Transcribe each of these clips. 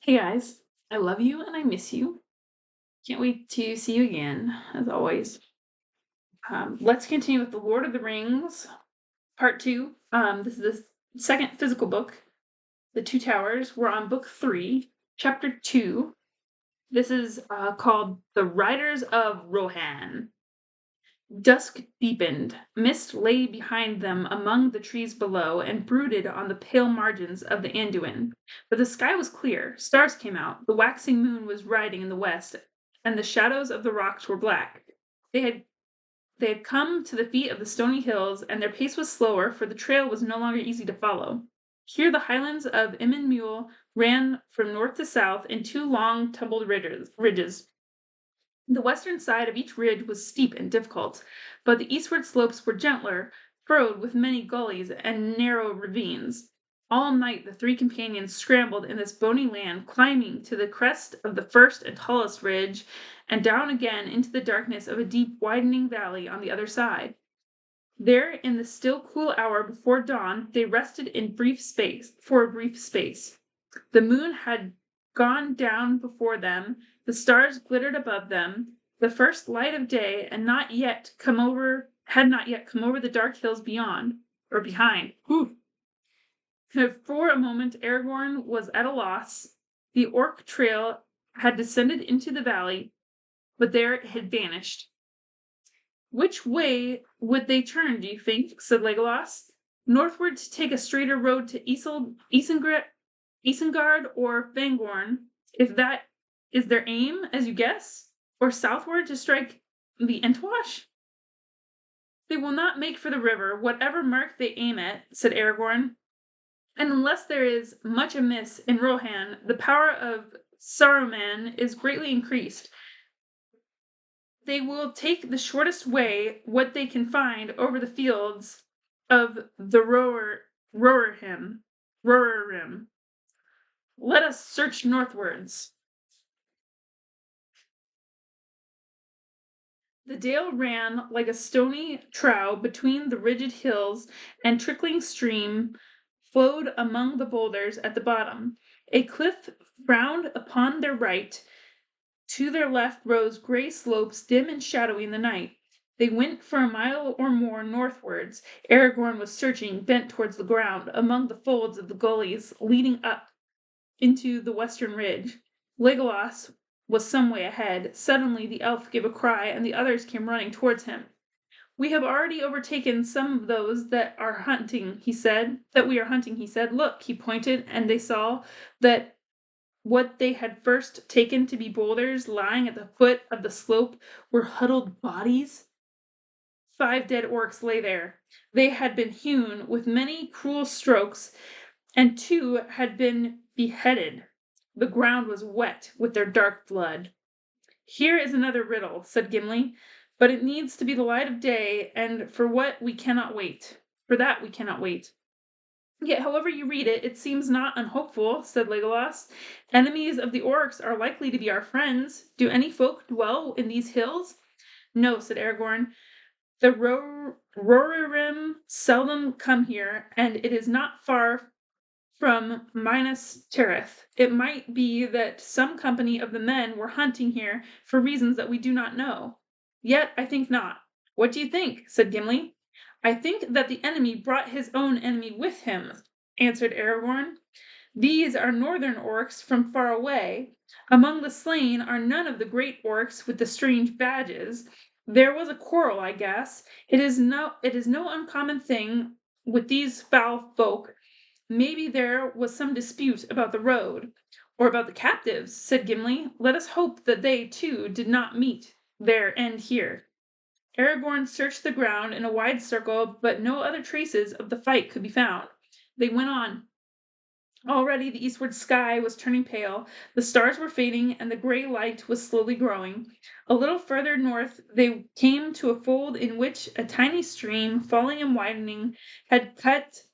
Hey guys, I love you and I miss you. Can't wait to see you again, as always. Let's continue with The Lord of the Rings, Part 2. This is the second physical book, The Two Towers. We're on Book 3, Chapter 2. This is called The Riders of Rohan. Dusk deepened. Mist lay behind them among the trees below and brooded on the pale margins of the Anduin. But the sky was clear. Stars came out. The waxing moon was riding in the west, and the shadows of the rocks were black. They had they had come to the feet of the stony hills, and their pace was slower, for the trail was no longer easy to follow. Here the highlands of Immen Mule ran from north to south in two long tumbled ridges. The western side of each ridge was steep and difficult, but the eastward slopes were gentler, furrowed with many gullies and narrow ravines. All night the three companions scrambled in this bony land, climbing to the crest of the first and tallest ridge, and down again into the darkness of a deep, widening valley on the other side. There, in the still cool hour before dawn, they rested for a brief space. The moon had gone down before them, the stars glittered above them, the first light of day had not yet come over the dark hills beyond, or behind. Whew. For a moment Aragorn was at a loss. The orc trail had descended into the valley, but there it had vanished. "Which way would they turn, do you think?" said Legolas. "Northward to take a straighter road to Isengard or Fangorn, if that is their aim, as you guess? Or southward to strike the Entwash?" "They will not make for the river, whatever mark they aim at," said Aragorn. "And unless there is much amiss in Rohan, the power of Saruman is greatly increased. They will take the shortest way, what they can find, over the fields of the Rohirrim. Let us search northwards." The dale ran like a stony trough between the ridged hills, and trickling stream flowed among the boulders at the bottom. A cliff frowned upon their right. To their left rose grey slopes, dim and shadowy in the night. They went for a mile or more northwards. Aragorn was searching, bent towards the ground, among the folds of the gullies leading up into the western ridge. Legolas was some way ahead. Suddenly the elf gave a cry, and the others came running towards him. "We have already overtaken some of those that are hunting," he said. "That we are hunting," he said. "Look," he pointed, and they saw that what they had first taken to be boulders lying at the foot of the slope were huddled bodies. 5 dead orcs lay there. They had been hewn with many cruel strokes, and 2 had been beheaded. The ground was wet with their dark blood. "Here is another riddle," said Gimli, "but it needs to be the light of day, and for that we cannot wait. Yet, however you read it, it seems not unhopeful," said Legolas. "Enemies of the orcs are likely to be our friends. Do any folk dwell in these hills?" "No," said Aragorn. "The Rohirrim seldom come here, and it is not far from Minas Tirith. It might be that some company of the men were hunting here for reasons that we do not know. Yet I think not." "What do you think?" said Gimli. "I think that the enemy brought his own enemy with him," answered Aragorn. "These are northern orcs from far away. Among the slain are none of the great orcs with the strange badges. There was a quarrel, I guess. It is no uncommon thing with these foul folk. Maybe there was some dispute about the road." "Or about the captives," said Gimli. "Let us hope that they, too, did not meet their end here." Aragorn searched the ground in a wide circle, but no other traces of the fight could be found. They went on. Already the eastward sky was turning pale, the stars were fading, and the grey light was slowly growing. A little further north they came to a fold in which a tiny stream, falling and winding, had cut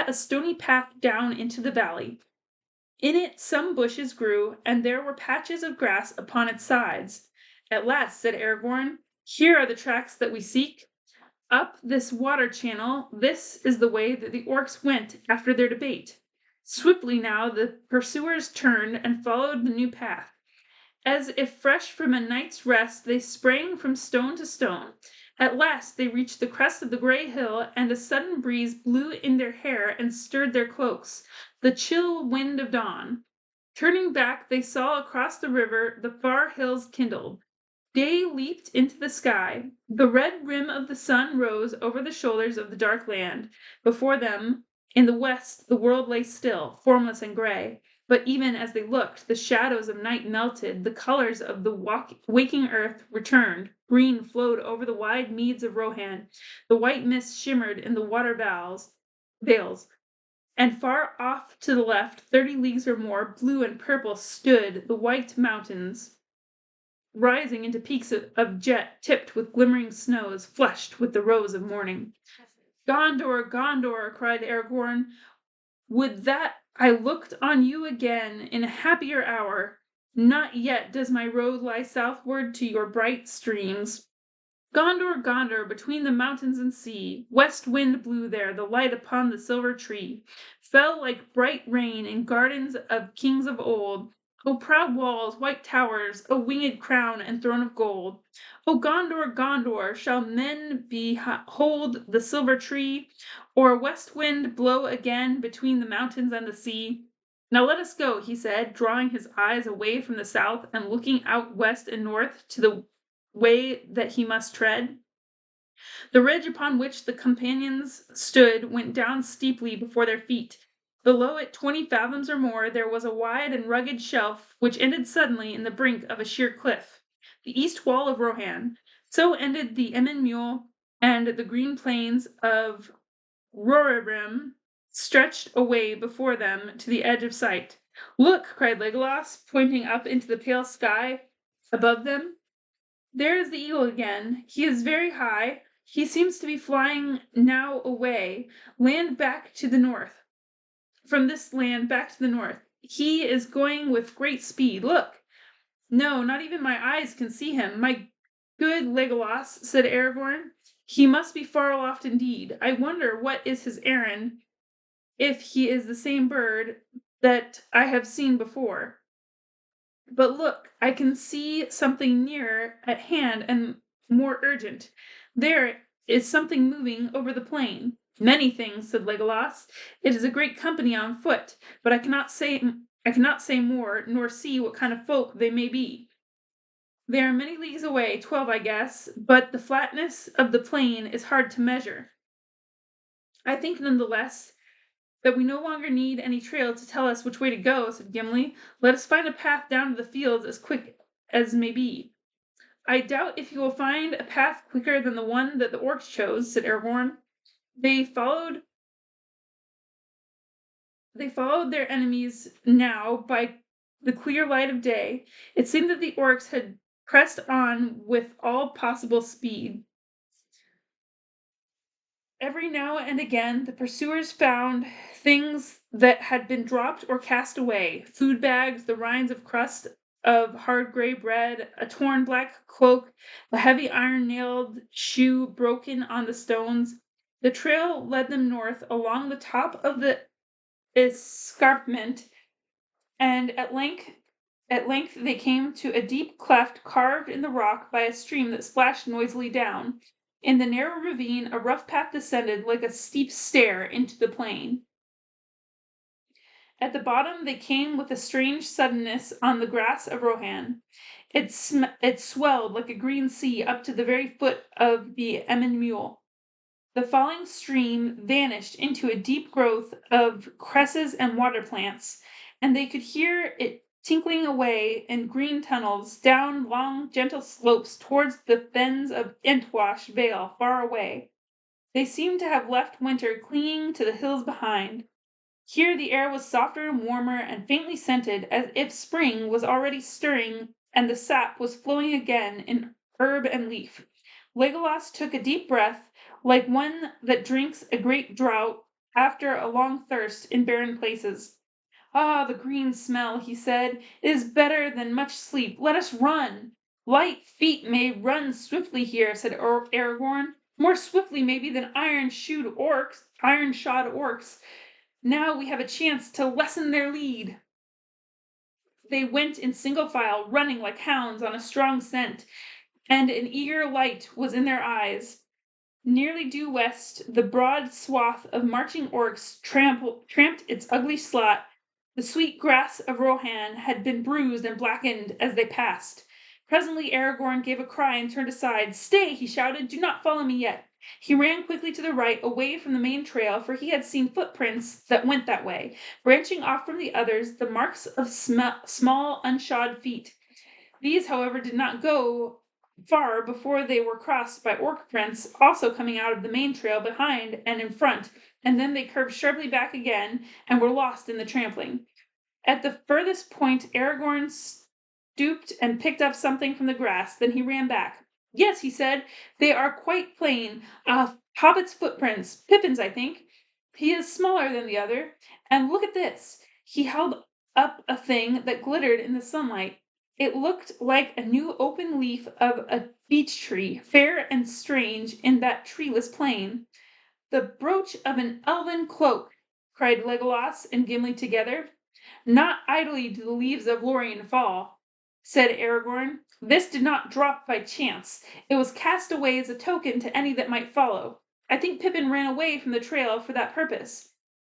a stony path down into the valley. In it some bushes grew, and there were patches of grass upon its sides. "At last," said Aragorn, "here are the tracks that we seek. Up this water channel, this is the way that the orcs went after their debate." Swiftly now the pursuers turned and followed the new path. As if fresh from a night's rest, they sprang from stone to stone. At last they reached the crest of the gray hill, and a sudden breeze blew in their hair and stirred their cloaks, the chill wind of dawn. Turning back, they saw across the river the far hills kindled. Day leaped into the sky. The red rim of the sun rose over the shoulders of the dark land. Before them, in the west, the world lay still, formless and gray. But even as they looked, the shadows of night melted, the colors of the waking earth returned. Green flowed over the wide meads of Rohan. The white mist shimmered in the water vales. And far off to the left, 30 leagues or more, blue and purple, stood the white mountains, rising into peaks of jet tipped with glimmering snows, flushed with the rose of morning. Gondor, Gondor, cried Aragorn, would that I looked on you again in a happier hour. Not yet does my road lie southward to your bright streams. Gondor, Gondor, between the mountains and sea, west wind blew there, the light upon the silver tree fell like bright rain in gardens of kings of old. O proud walls, white towers, O winged crown and throne of gold! O Gondor, Gondor, shall men behold the silver tree, or a west wind blow again between the mountains and the sea? Now let us go, he said, drawing his eyes away from the south and looking out west and north to the way that he must tread. The ridge upon which the companions stood went down steeply before their feet. Below it, 20 fathoms or more, there was a wide and rugged shelf which ended suddenly in the brink of a sheer cliff. The east wall of Rohan. So ended the Emyn Muil, and the green plains of Rohirrim stretched away before them to the edge of sight. Look, cried Legolas, pointing up into the pale sky above them. There is the eagle again. He is very high. He seems to be flying now away, land back to the north. From this land back to the north. He is going with great speed. Look! No, not even my eyes can see him. My good Legolas, said Aragorn. He must be far aloft indeed. I wonder what is his errand, if he is the same bird that I have seen before. But look, I can see something nearer at hand and more urgent. There is something moving over the plain. Many things, said Legolas. It is a great company on foot, but I cannot say more, nor see what kind of folk they may be. They are many leagues away, 12, I guess, but the flatness of the plain is hard to measure. I think, nonetheless, that we no longer need any trail to tell us which way to go, said Gimli. Let us find a path down to the fields as quick as may be. I doubt if you will find a path quicker than the one that the orcs chose, said Aragorn. They followed their enemies now by the clear light of day. It seemed that the orcs had pressed on with all possible speed. Every now and again, the pursuers found things that had been dropped or cast away: food bags, the rinds of crust of hard gray bread, a torn black cloak, a heavy iron-nailed shoe broken on the stones. The trail led them north along the top of the escarpment, and at length they came to a deep cleft carved in the rock by a stream that splashed noisily down. In the narrow ravine, a rough path descended like a steep stair into the plain. At the bottom, they came with a strange suddenness on the grass of Rohan. It swelled like a green sea up to the very foot of the Emyn Muil. The falling stream vanished into a deep growth of cresses and water plants, and they could hear it tinkling away in green tunnels down long, gentle slopes towards the fens of Entwash Vale far away. They seemed to have left winter clinging to the hills behind. Here the air was softer and warmer and faintly scented, as if spring was already stirring and the sap was flowing again in herb and leaf. Legolas took a deep breath, like one that drinks a great draught after a long thirst in barren places. Ah, the green smell, he said. It is better than much sleep. Let us run. Light feet may run swiftly here, said Aragorn. More swiftly, maybe, than iron-shod orcs. Now we have a chance to lessen their lead." They went in single file, running like hounds on a strong scent, and an eager light was in their eyes. Nearly due west, the broad swath of marching orcs tramped its ugly slot. The sweet grass of Rohan had been bruised and blackened as they passed. Presently Aragorn gave a cry and turned aside. "Stay!" he shouted. "Do not follow me yet." He ran quickly to the right, away from the main trail, for he had seen footprints that went that way, branching off from the others, the marks of small, unshod feet. These, however, did not go far before they were crossed by orc prints, also coming out of the main trail behind and in front, and then they curved sharply back again and were lost in the trampling. At the furthest point, Aragorn stooped and picked up something from the grass. Then he ran back. "Yes," he said, "they are quite plain. Hobbit's footprints. Pippin's, I think. He is smaller than the other. And look at this." He held up a thing that glittered in the sunlight. It looked like a new open leaf of a beech tree, fair and strange in that treeless plain. "The brooch of an elven cloak!" cried Legolas and Gimli together. "Not idly do the leaves of Lorien fall," said Aragorn. "This did not drop by chance. It was cast away as a token to any that might follow. I think Pippin ran away from the trail for that purpose."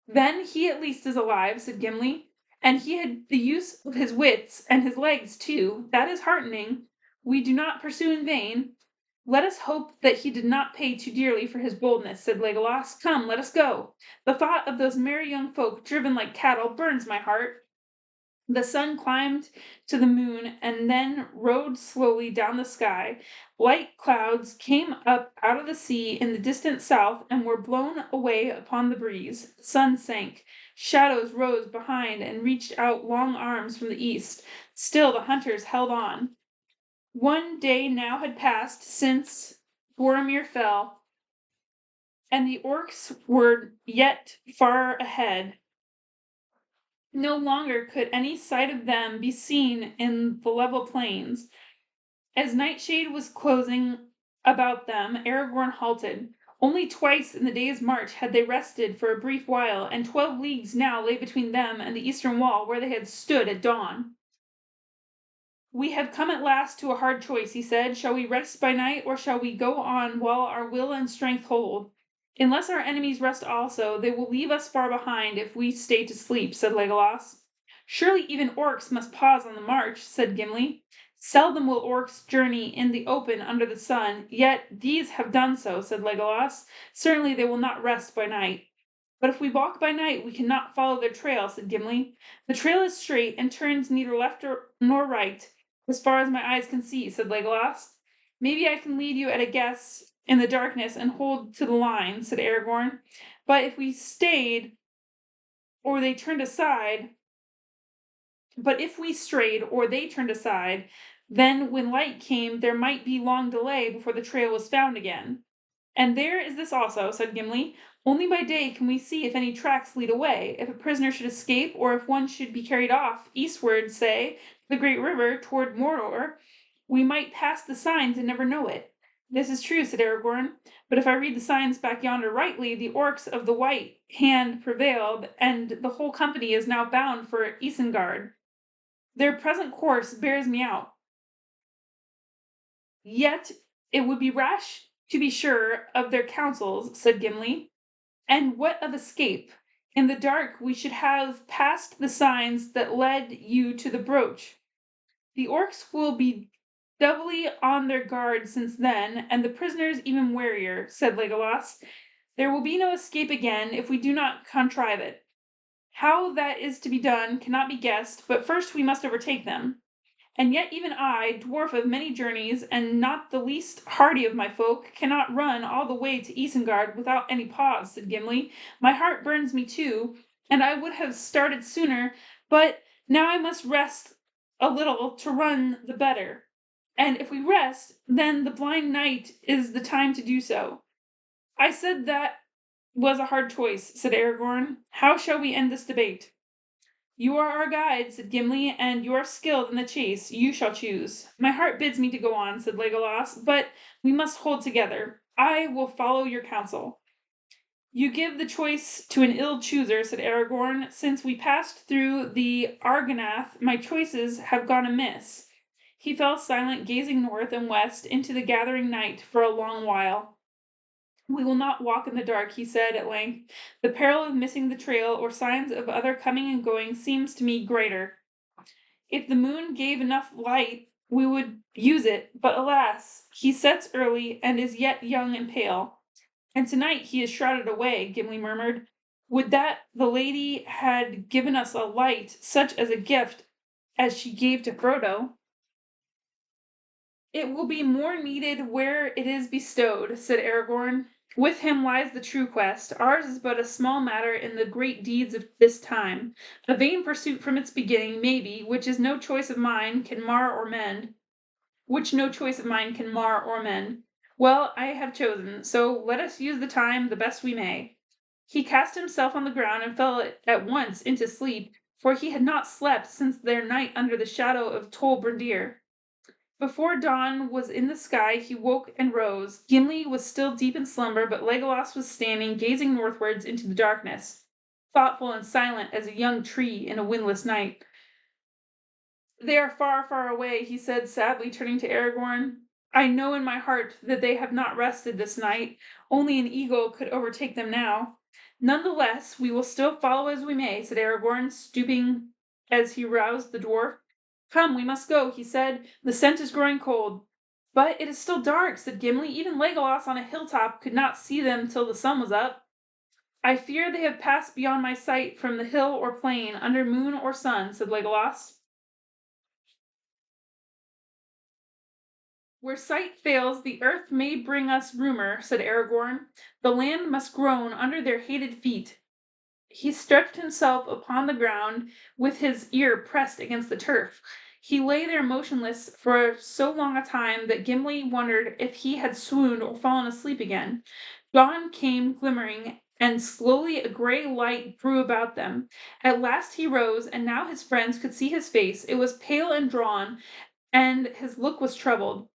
"Then he at least is alive," said Gimli. "And he had the use of his wits, and his legs too. That is heartening. We do not pursue in vain." "Let us hope that he did not pay too dearly for his boldness," said Legolas. "Come, let us go. The thought of those merry young folk driven like cattle burns my heart." The sun climbed to the moon and then rode slowly down the sky. Light clouds came up out of the sea in the distant south and were blown away upon the breeze. The sun sank. Shadows rose behind and reached out long arms from the east. Still the hunters held on. One day now had passed since Boromir fell, and the orcs were yet far ahead. No longer could any sight of them be seen in the level plains. As nightshade was closing about them, Aragorn halted. Only twice in the day's march had they rested for a brief while, and 12 leagues now lay between them and the eastern wall where they had stood at dawn. "We have come at last to a hard choice," he said. "Shall we rest by night, or shall we go on while our will and strength hold? Unless our enemies rest also, they will leave us far behind if we stay to sleep," said Legolas. "Surely even orcs must pause on the march," said Gimli. "Seldom will orcs journey in the open under the sun, yet these have done so," said Legolas. "Certainly they will not rest by night." "But if we walk by night, we cannot follow their trail," said Gimli. "The trail is straight and turns neither left nor right, as far as my eyes can see," said Legolas. "Maybe I can lead you at a guess in the darkness and hold to the line," said Aragorn. "But if we stayed, or they turned aside, then when light came there might be long delay before the trail was found again." "And there is this also," said Gimli. "Only by day can we see if any tracks lead away. If a prisoner should escape, or if one should be carried off, eastward, say, to the great river, toward Mordor, we might pass the signs and never know it." "This is true," said Aragorn. "But if I read the signs back yonder rightly, the orcs of the White Hand prevailed, and the whole company is now bound for Isengard. Their present course bears me out. Yet it would be rash to be sure of their counsels," said Gimli. "And what of escape? In the dark we should have passed the signs that led you to the brooch. The orcs will be doubly on their guard since then, and the prisoners even warier," said Legolas. "There will be no escape again if we do not contrive it. How that is to be done cannot be guessed, but first we must overtake them. And yet even I, dwarf of many journeys, and not the least hardy of my folk, cannot run all the way to Isengard without any pause," said Gimli. "My heart burns me too, and I would have started sooner, but now I must rest a little to run the better. And if we rest, then the blind night is the time to do so." "I said that was a hard choice," said Aragorn. "How shall we end this debate?" "You are our guide," said Gimli, "and you are skilled in the chase. You shall choose." "My heart bids me to go on," said Legolas, "but we must hold together. I will follow your counsel." You give the choice to an ill chooser, said Aragorn. Since we passed through the Argonath, my choices have gone amiss. He fell silent, gazing north and west into the gathering night for a long while. We will not walk in the dark, he said at length. The peril of missing the trail or signs of other coming and going seems to me greater. If the moon gave enough light, we would use it, but alas, he sets early and is yet young and pale. And tonight he is shrouded away, Gimli murmured. Would that the lady had given us a light, such as a gift as she gave to Frodo. It will be more needed where it is bestowed, said Aragorn. With him lies the true quest. Ours is but a small matter in the great deeds of this time. A vain pursuit from its beginning, maybe, which no choice of mine can mar or mend. Well, I have chosen, so let us use the time the best we may. He cast himself on the ground and fell at once into sleep, for he had not slept since their night under the shadow of Tol Brandir. Before dawn was in the sky, he woke and rose. Gimli was still deep in slumber, but Legolas was standing, gazing northwards into the darkness, thoughtful and silent as a young tree in a windless night. They are far, far away, he said sadly, turning to Aragorn. I know in my heart that they have not rested this night. Only an eagle could overtake them now. None the less, we will still follow as we may, said Aragorn, stooping as he roused the dwarf. Come, we must go, he said. The scent is growing cold. But it is still dark, said Gimli. Even Legolas on a hilltop could not see them till the sun was up. I fear they have passed beyond my sight from the hill or plain, under moon or sun, said Legolas. Where sight fails, the earth may bring us rumor, said Aragorn. The land must groan under their hated feet. He stretched himself upon the ground with his ear pressed against the turf. He lay there motionless for so long a time that Gimli wondered if he had swooned or fallen asleep again. Dawn came glimmering, and slowly a gray light grew about them. At last he rose, and now his friends could see his face. It was pale and drawn, and his look was troubled.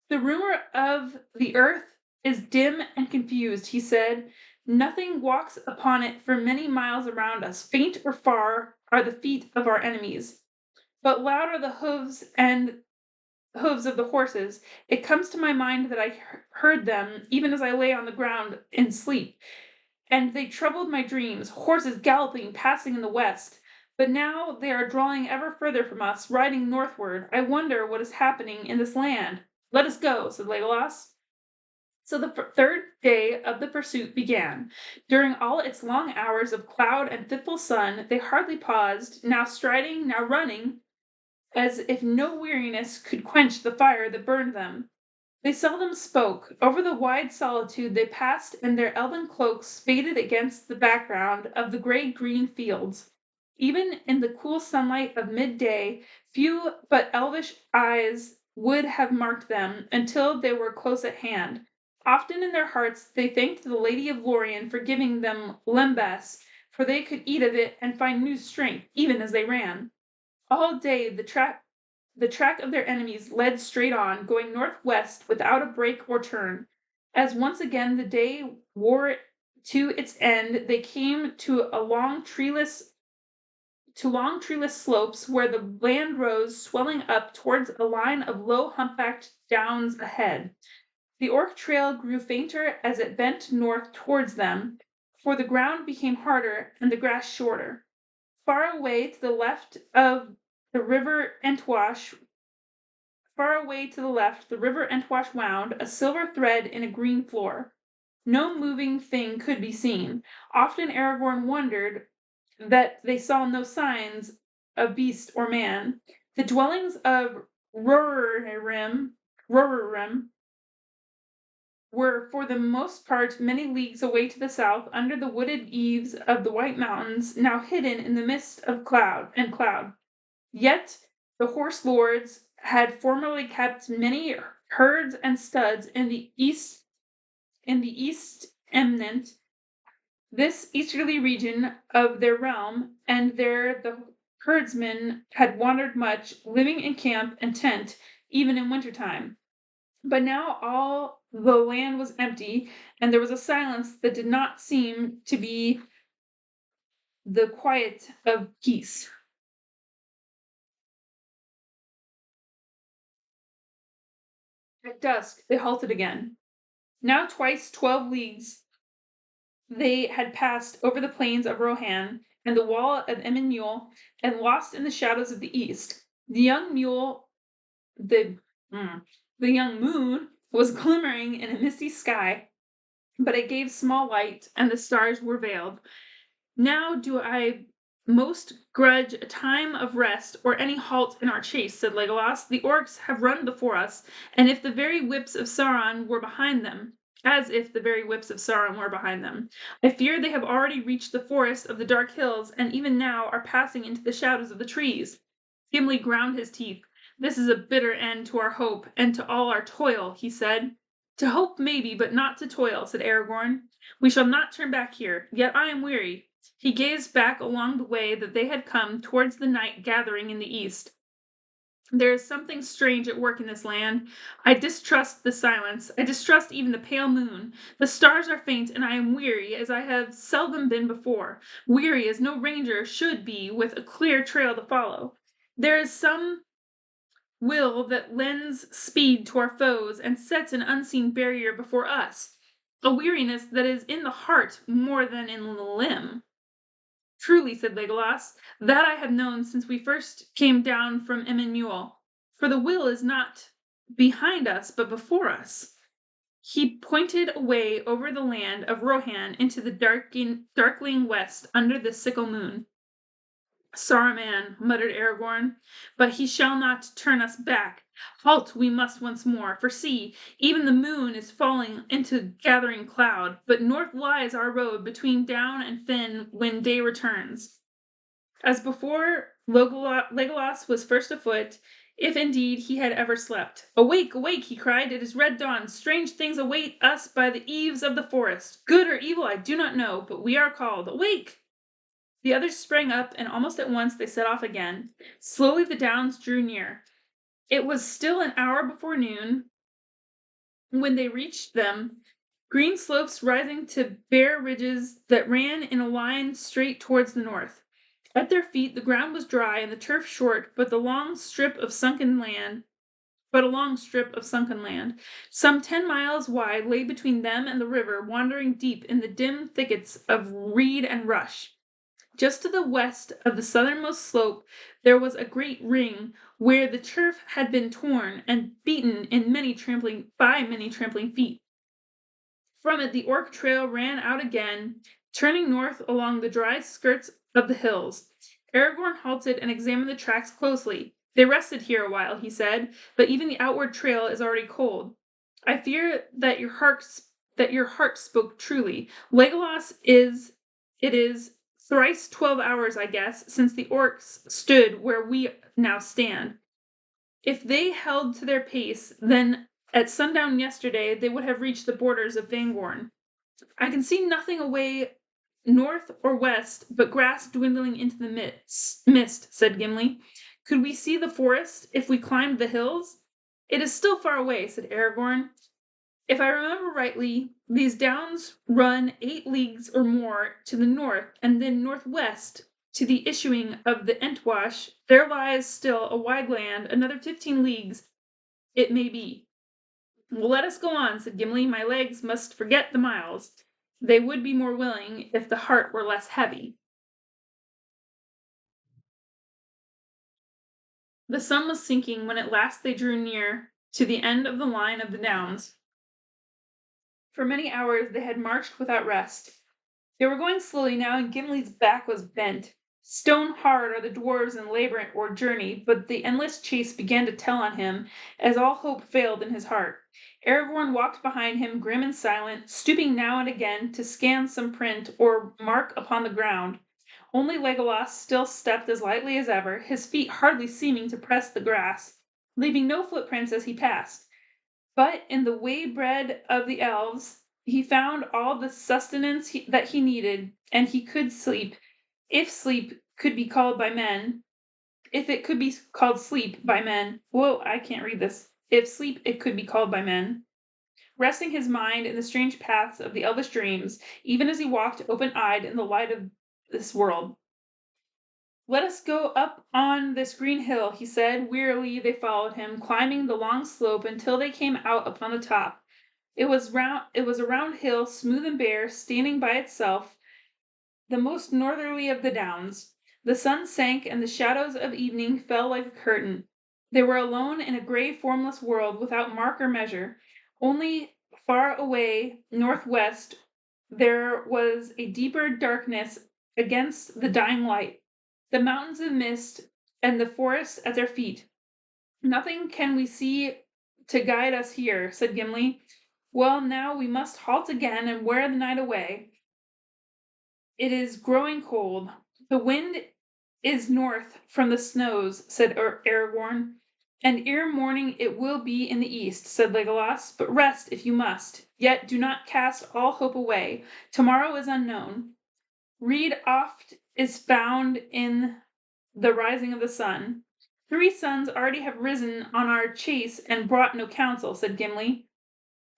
The rumor of the earth is dim and confused, he said. Nothing walks upon it for many miles around us. Faint or far are the feet of our enemies, but loud are the hoofs of the horses. It comes to my mind that I heard them even as I lay on the ground in sleep, and they troubled my dreams. Horses galloping, passing in the west. But now they are drawing ever further from us, riding northward. I wonder what is happening in this land. Let us go, said Legolas. So the third day of the pursuit began. During all its long hours of cloud and fitful sun, they hardly paused, now striding, now running, as if no weariness could quench the fire that burned them. They seldom spoke. Over the wide solitude they passed, and their elven cloaks faded against the background of the gray-green fields. Even in the cool sunlight of midday, few but elvish eyes would have marked them until they were close at hand. Often in their hearts they thanked the Lady of Lorien for giving them lembas, for they could eat of it and find new strength even as they ran. All day the track of their enemies led straight on, going northwest without a break or turn. As once again the day wore to its end, they came to long treeless slopes where the land rose, swelling up towards a line of low humpbacked downs ahead. The Orc trail grew fainter as it bent north towards them, for the ground became harder and the grass shorter. Far away to the left, the river Entwash wound, a silver thread in a green floor. No moving thing could be seen. Often Aragorn wondered that they saw no signs of beast or man. The dwellings of Rorarim were for the most part many leagues away to the south, under the wooded eaves of the White Mountains, now hidden in the mist of cloud. Yet the horse lords had formerly kept many herds and studs in the east eminent, this easterly region of their realm, and there the herdsmen had wandered much, living in camp and tent, even in winter time. But now all the land was empty, and there was a silence that did not seem to be the quiet of peace. At dusk, they halted again. Now twice 12 leagues they had passed over the plains of Rohan and the wall of Emmanuel and lost in the shadows of the east. The, mm, the young moon was glimmering in a misty sky, but it gave small light, and the stars were veiled. Now do I most grudge a time of rest or any halt in our chase, said Legolas. The orcs have run before us, and if the very whips of Sauron were behind them, as if the very whips of Sauron were behind them, I fear they have already reached the forest of the dark hills, and even now are passing into the shadows of the trees. Gimli ground his teeth. This is a bitter end to our hope, and to all our toil, he said. To hope maybe, but not to toil, said Aragorn. We shall not turn back here, yet I am weary. He gazed back along the way that they had come towards the night gathering in the east. There is something strange at work in this land. I distrust the silence. I distrust even the pale moon. The stars are faint, and I am weary as I have seldom been before. Weary as no ranger should be with a clear trail to follow. There is some will that lends speed to our foes and sets an unseen barrier before us. A weariness that is in the heart more than in the limb. Truly, said Legolas, that I have known since we first came down from Emmanuel. For the will is not behind us, but before us. He pointed away over the land of Rohan into the darkling west under the sickle moon. Saruman, muttered Aragorn, but he shall not turn us back. Halt we must once more, for see, even the moon is falling into gathering cloud, but north lies our road between Down and Fen when day returns. As before, Legolas was first afoot, if indeed he had ever slept. Awake, awake, he cried, it is red dawn. Strange things await us by the eaves of the forest. Good or evil, I do not know, but we are called. Awake! The others sprang up, and almost at once they set off again. Slowly the downs drew near. It was still an hour before noon when they reached them, green slopes rising to bare ridges that ran in a line straight towards the north. At their feet the ground was dry and the turf short, but a long strip of sunken land. Some 10 miles wide lay between them and the river, wandering deep in the dim thickets of reed and rush. Just to the west of the southernmost slope there was a great ring where the turf had been torn and beaten by many trampling feet. From it the Orc trail ran out again, turning north along the dry skirts of the hills. Aragorn halted and examined the tracks closely. They rested here a while, he said, but even the outward trail is already cold. I fear that your heart spoke truly. It is thrice 12 hours, I guess, since the orcs stood where we now stand. If they held to their pace, then at sundown yesterday they would have reached the borders of Fangorn. I can see nothing away north or west but grass dwindling into the mist, said Gimli. Could we see the forest if we climbed the hills? It is still far away, said Aragorn. If I remember rightly, these downs run 8 leagues or more to the north, and then northwest to the issuing of the Entwash. There lies still a wide land, another 15 leagues, it may be. Well, let us go on, said Gimli. My legs must forget the miles. They would be more willing if the heart were less heavy. The sun was sinking when at last they drew near to the end of the line of the downs. For many hours they had marched without rest. They were going slowly now, and Gimli's back was bent. Stone hard are the dwarves in labor or journey, but the endless chase began to tell on him, as all hope failed in his heart. Aragorn walked behind him, grim and silent, stooping now and again to scan some print or mark upon the ground. Only Legolas still stepped as lightly as ever, his feet hardly seeming to press the grass, leaving no footprints as he passed. But in the way-bread of the elves, he found all the sustenance that he needed, and he could sleep, if sleep could be called by men, if it could be called sleep by men. Whoa, I can't read this. if sleep it could be called by men, resting his mind in the strange paths of the elvish dreams, even as he walked open-eyed in the light of this world. "Let us go up on this green hill," he said. Wearily they followed him, climbing the long slope until they came out upon the top. It was a round hill, smooth and bare, standing by itself, the most northerly of the downs. The sun sank, and the shadows of evening fell like a curtain. They were alone in a grey, formless world, without mark or measure. Only far away, northwest, there was a deeper darkness against the dying light, the mountains of mist, and the forest at their feet. "Nothing can we see to guide us here," said Gimli. "Well, now we must halt again and wear the night away. It is growing cold. The wind is north from the snows," said Aragorn. "And ere morning it will be in the east," said Legolas. "But rest if you must. Yet do not cast all hope away. Tomorrow is unknown. Rede oft is found in the rising of the sun." "3 suns already have risen on our chase and brought no counsel," said Gimli.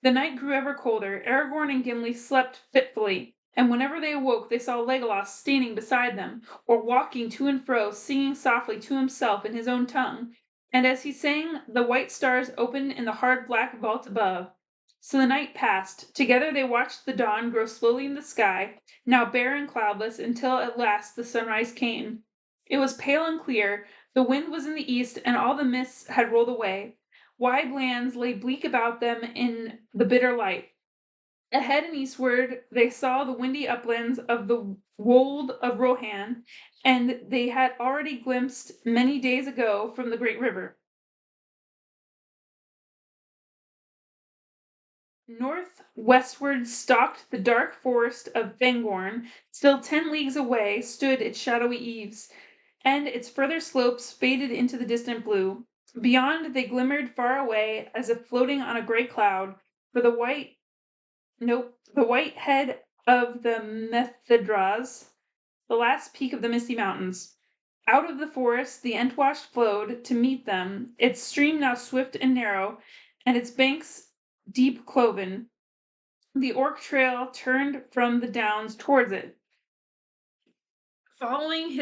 The night grew ever colder. Aragorn and Gimli slept fitfully, and whenever they awoke they saw Legolas standing beside them, or walking to and fro, singing softly to himself in his own tongue, and as he sang the white stars opened in the hard black vault above. So the night passed. Together they watched the dawn grow slowly in the sky, now bare and cloudless, until at last the sunrise came. It was pale and clear. The wind was in the east, and all the mists had rolled away. Wide lands lay bleak about them in the bitter light. Ahead and eastward they saw the windy uplands of the wold of Rohan, and they had already glimpsed many days ago from the great river. Northwestward stalked the dark forest of Fangorn. Still 10 leagues away stood its shadowy eaves, and its further slopes faded into the distant blue. Beyond they glimmered far away, as if floating on a grey cloud, for the white head of the Methydras, the last peak of the Misty Mountains. Out of the forest the Entwash flowed to meet them, its stream now swift and narrow, and its banks deep cloven. The Orc trail turned from the downs towards it. Following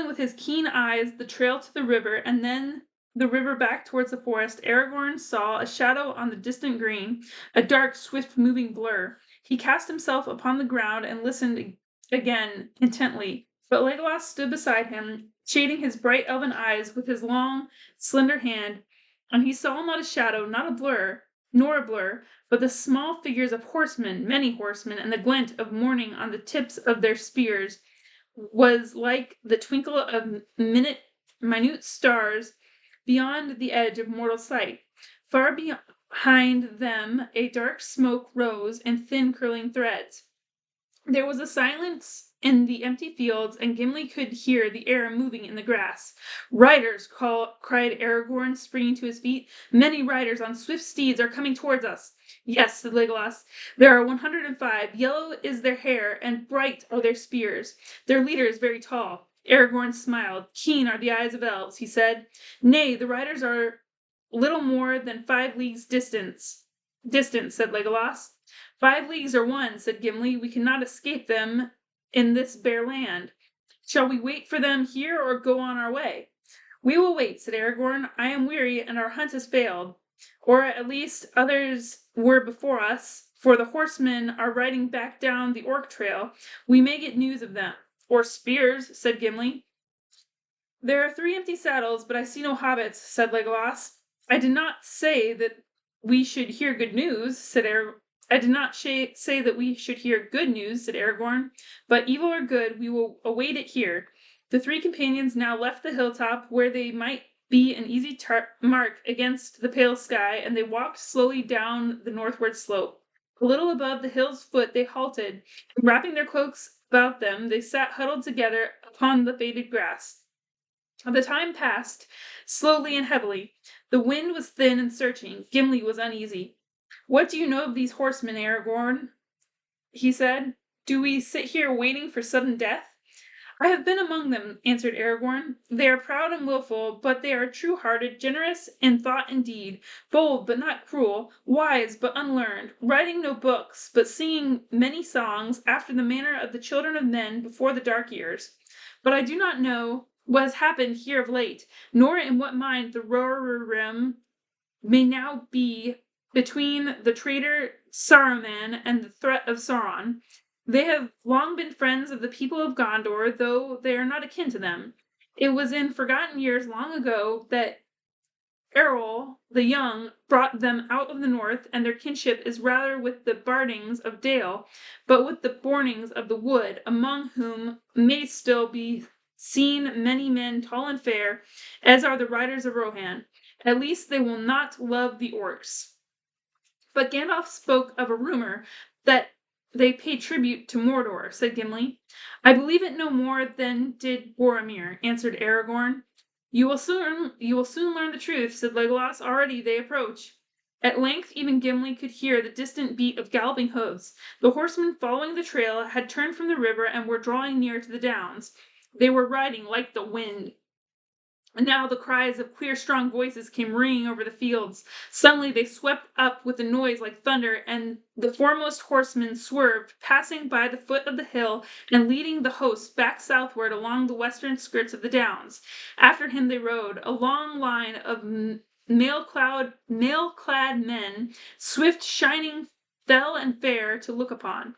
with his keen eyes the trail to the river, and then the river back towards the forest, Aragorn saw a shadow on the distant green, a dark, swift-moving blur. He cast himself upon the ground and listened again intently, but Legolas stood beside him, shading his bright elven eyes with his long, slender hand, and he saw not a shadow, not a blur, nor a blur, but the small figures of horsemen, many horsemen, and the glint of morning on the tips of their spears was like the twinkle of minute stars beyond the edge of mortal sight. Far behind them a dark smoke rose in thin curling threads. There was a silence in the empty fields, and Gimli could hear the air moving in the grass. "Riders!" cried Aragorn, springing to his feet. "Many riders on swift steeds are coming towards us." "Yes," said Legolas. "There are 105. Yellow is their hair, and bright are their spears. Their leader is very tall." Aragorn smiled. "Keen are the eyes of elves," he said. "Nay, the riders are little more than 5 leagues distant," said Legolas. 5 leagues or 1, said Gimli. "We cannot escape them in this bare land. Shall we wait for them here or go on our way?" "We will wait," said Aragorn. "I am weary and our hunt has failed. Or at least others were before us, for the horsemen are riding back down the Orc trail. We may get news of them." "Or spears," said Gimli. "There are 3 empty saddles, but I see no hobbits," said Legolas. "I did not say that we should hear good news," said say that we should hear good news," said Aragorn, "but evil or good, we will await it here." The 3 companions now left the hilltop, where they might be an easy mark against the pale sky, and they walked slowly down the northward slope. A little above the hill's foot they halted, and wrapping their cloaks about them, they sat huddled together upon the faded grass. The time passed slowly and heavily. The wind was thin and searching. Gimli was uneasy. "What do you know of these horsemen, Aragorn?" he said. "Do we sit here waiting for sudden death?" I have been among them, answered Aragorn. They are proud and wilful, but they are true-hearted, generous in thought and deed, bold but not cruel, wise but unlearned, writing no books, but singing many songs after the manner of the children of men before the dark years. But I do not know what has happened here of late, nor in what mind the Rohirrim may now be between the traitor Saruman and the threat of Sauron. They have long been friends of the people of Gondor, though they are not akin to them. It was in forgotten years long ago that Eorl the Young brought them out of the north, and their kinship is rather with the Bardings of Dale, but with the Bornings of the wood, among whom may still be seen many men tall and fair, as are the riders of Rohan. At least they will not love the orcs. But Gandalf spoke of a rumor that they pay tribute to Mordor, said Gimli. I believe it no more than did Boromir, answered Aragorn. You will soon learn the truth, said Legolas. Already they approach. At length even Gimli could hear the distant beat of galloping hoofs. The horsemen following the trail had turned from the river and were drawing near to the downs. They were riding like the wind. And now the cries of clear, strong voices came ringing over the fields. Suddenly they swept up with a noise like thunder, and the foremost horseman swerved, passing by the foot of the hill and leading the host back southward along the western skirts of the downs. After him they rode, a long line of mail-clad men, swift, shining, fell and fair to look upon.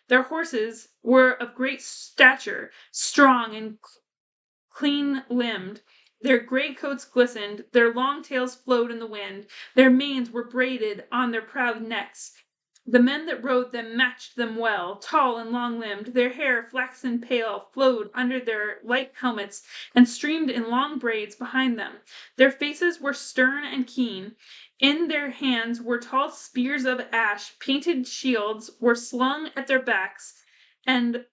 Their horses were of great stature, strong and clean-limbed. Their gray coats glistened, their long tails flowed in the wind, their manes were braided on their proud necks. The men that rode them matched them well, tall and long-limbed. Their hair, flaxen pale, flowed under their light helmets and streamed in long braids behind them. Their faces were stern and keen. In their hands were tall spears of ash, painted shields were slung at their backs, and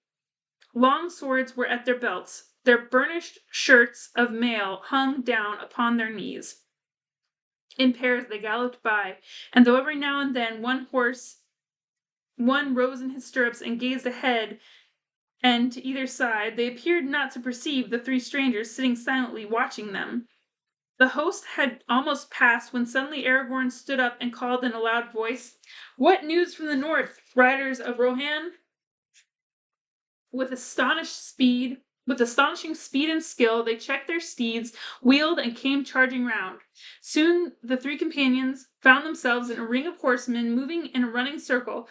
long swords were at their belts. Their burnished shirts of mail hung down upon their knees. In pairs they galloped by, and though every now and then one rose in his stirrups and gazed ahead and to either side, they appeared not to perceive the three strangers sitting silently watching them. The host had almost passed when suddenly Aragorn stood up and called in a loud voice, What news from the north, riders of Rohan? With astonishing speed and skill, they checked their steeds, wheeled, and came charging round. Soon the three companions found themselves in a ring of horsemen moving in a running circle, up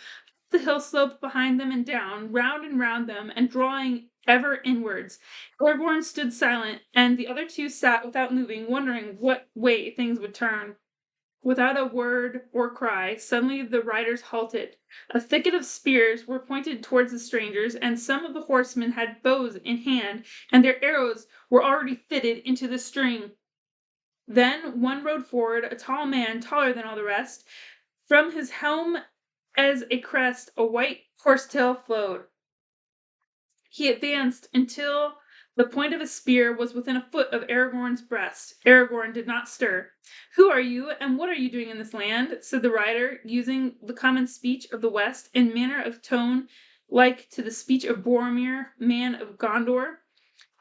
the hill slope behind them and down, round and round them, and drawing ever inwards. Aragorn stood silent, and the other two sat without moving, wondering what way things would turn. Without a word or cry, suddenly the riders halted. A thicket of spears were pointed towards the strangers, and some of the horsemen had bows in hand, and their arrows were already fitted into the string. Then one rode forward, a tall man, taller than all the rest. From his helm as a crest, a white horsetail flowed. He advanced until the point of his spear was within a foot of Aragorn's breast. Aragorn did not stir. Who are you, and what are you doing in this land? Said the rider, using the common speech of the West in manner of tone like to the speech of Boromir, man of Gondor.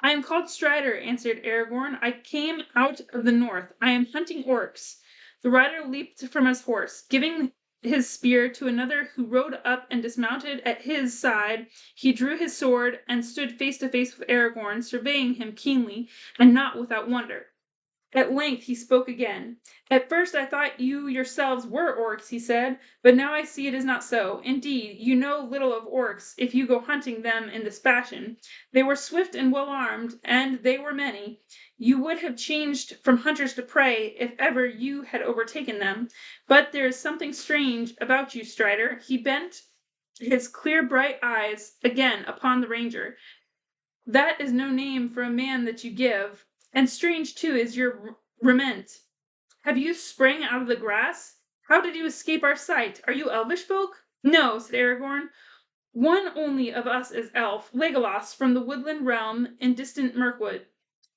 I am called Strider, answered Aragorn. I came out of the north. I am hunting orcs. The rider leaped from his horse, giving his spear to another who rode up and dismounted at his side. He drew his sword and stood face to face with Aragorn, surveying him keenly and not without wonder. At length he spoke again. At first I thought you yourselves were orcs, he said, but now I see it is not so. Indeed, you know little of orcs if you go hunting them in this fashion. They were swift and well armed, and they were many. You would have changed from hunters to prey if ever you had overtaken them. But there is something strange about you, Strider. He bent his clear bright eyes again upon the ranger. That is no name for a man that you give. And strange, too, is your raiment. Have you sprang out of the grass? How did you escape our sight? Are you elvish folk? No, said Aragorn. One only of us is elf, Legolas, from the woodland realm in distant Mirkwood.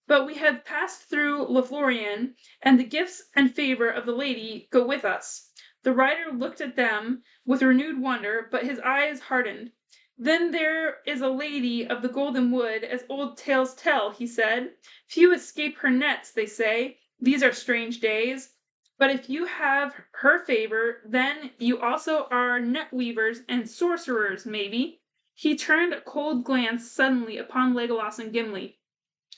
But we have passed through Lothlorien, and the gifts and favor of the lady go with us. The rider looked at them with renewed wonder, but his eyes hardened. Then there is a lady of the golden wood, as old tales tell, he said. Few escape her nets, they say. These are strange days. But if you have her favor, then you also are net weavers and sorcerers, maybe. He turned a cold glance suddenly upon Legolas and Gimli.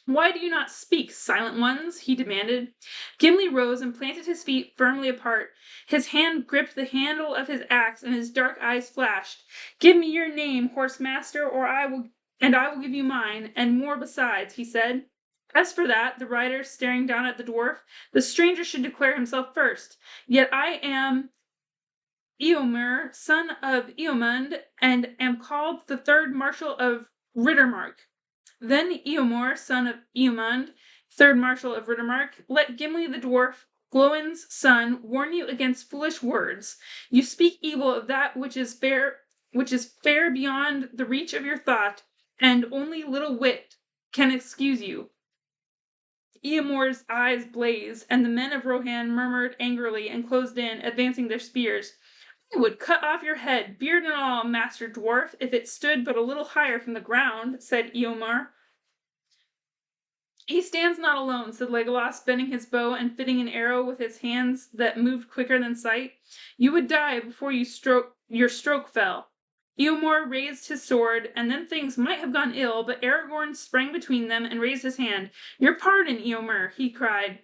Why do you not speak, silent ones? He demanded. Gimli rose and planted his feet firmly apart. His hand gripped the handle of his axe, and his dark eyes flashed. Give me your name, horse master, or I will give you mine, and more besides, he said. As for that, the rider staring down at the dwarf, the stranger should declare himself first. Yet I am Eomer, son of Eomund, and am called the third Marshal of Riddermark. Then Eomer, son of Eomund, third Marshal of Riddermark, let Gimli the dwarf, Glóin's son, warn you against foolish words. You speak evil of that which is fair beyond the reach of your thought, and only little wit can excuse you. Eomer's eyes blazed, and the men of Rohan murmured angrily and closed in, advancing their spears. I would cut off your head, beard and all, master dwarf, if it stood but a little higher from the ground, said Eomer. He stands not alone, said Legolas, bending his bow and fitting an arrow with his hands that moved quicker than sight. You would die before your stroke fell. Eomer raised his sword, and then things might have gone ill, but Aragorn sprang between them and raised his hand. Your pardon, Eomer, he cried.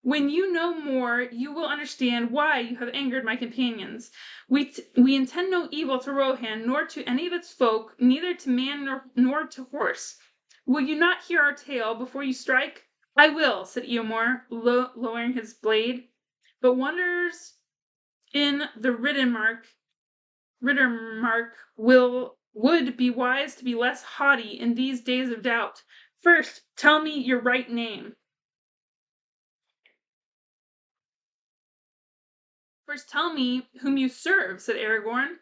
When you know more, you will understand why you have angered my companions. We intend no evil to Rohan, nor to any of its folk, neither to man nor to horse. Will you not hear our tale before you strike? I will, said Eomer, lowering his blade. But wanderers in the Riddermark would be wise to be less haughty in these days of doubt. First, tell me your right name. First tell me whom you serve, said Aragorn.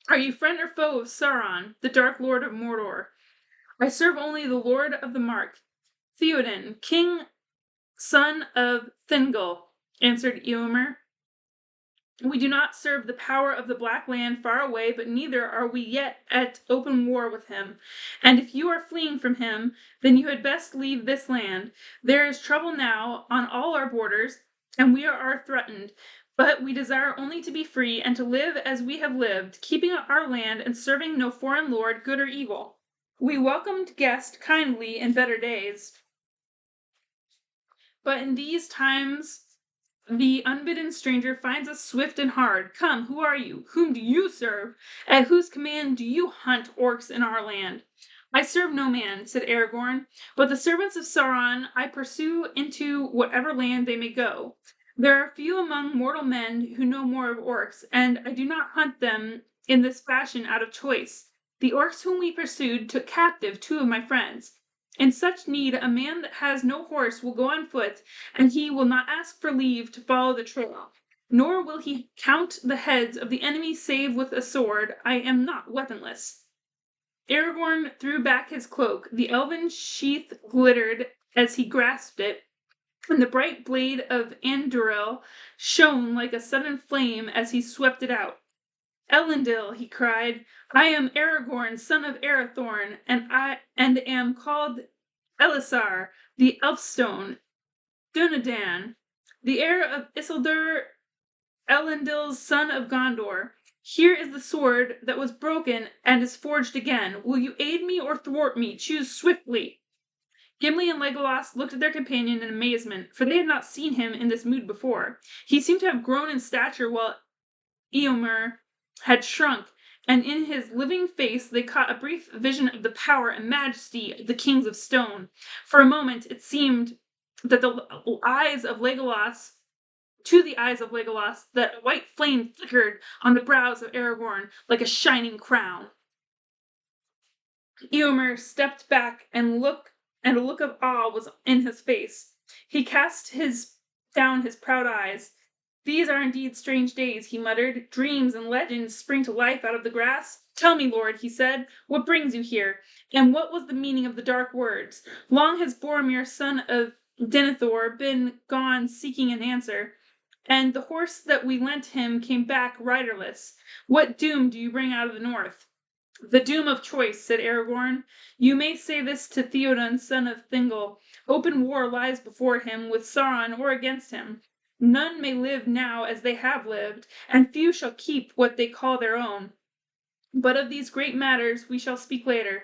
Are you friend or foe of Sauron, the Dark Lord of Mordor? I serve only the Lord of the Mark, Theoden, king, son of Thingol, answered Eomer. We do not serve the power of the Black Land far away, but neither are we yet at open war with him. And if you are fleeing from him, then you had best leave this land. There is trouble now on all our borders, and we are threatened. But we desire only to be free and to live as we have lived, keeping our land and serving no foreign lord, good or evil. We welcomed guests kindly in better days, but in these times the unbidden stranger finds us swift and hard. Come, who are you? Whom do you serve? At whose command do you hunt orcs in our land? I serve no man, said Aragorn, but the servants of Sauron I pursue into whatever land they may go. There are few among mortal men who know more of orcs, and I do not hunt them in this fashion out of choice. The orcs whom we pursued took captive 2 of my friends. In such need, a man that has no horse will go on foot, and he will not ask for leave to follow the trail. Nor will he count the heads of the enemy save with a sword. I am not weaponless. Aragorn threw back his cloak. The elven sheath glittered as he grasped it, and the bright blade of Andúril shone like a sudden flame as he swept it out. Elendil, he cried, I am Aragorn, son of Arathorn, and am called Elessar, the Elfstone, Dunedain, the heir of Isildur, Elendil's son of Gondor. Here is the sword that was broken and is forged again. Will you aid me or thwart me? Choose swiftly. Gimli and Legolas looked at their companion in amazement, for they had not seen him in this mood before. He seemed to have grown in stature while Eomer had shrunk, and in his living face they caught a brief vision of the power and majesty of the kings of stone. For a moment it seemed that to the eyes of Legolas, that a white flame flickered on the brows of Aragorn like a shining crown. Eomer stepped back, and a look of awe was in his face. He cast down his proud eyes. These are indeed strange days, he muttered. Dreams and legends spring to life out of the grass. Tell me, Lord, he said, what brings you here? And what was the meaning of the dark words? Long has Boromir, son of Denethor, been gone seeking an answer, and the horse that we lent him came back riderless. What doom do you bring out of the north? The doom of choice, said Aragorn. You may say this to Theoden, son of Thingol. Open war lies before him with Sauron or against him. None may live now as they have lived, and few shall keep what they call their own. But of these great matters we shall speak later.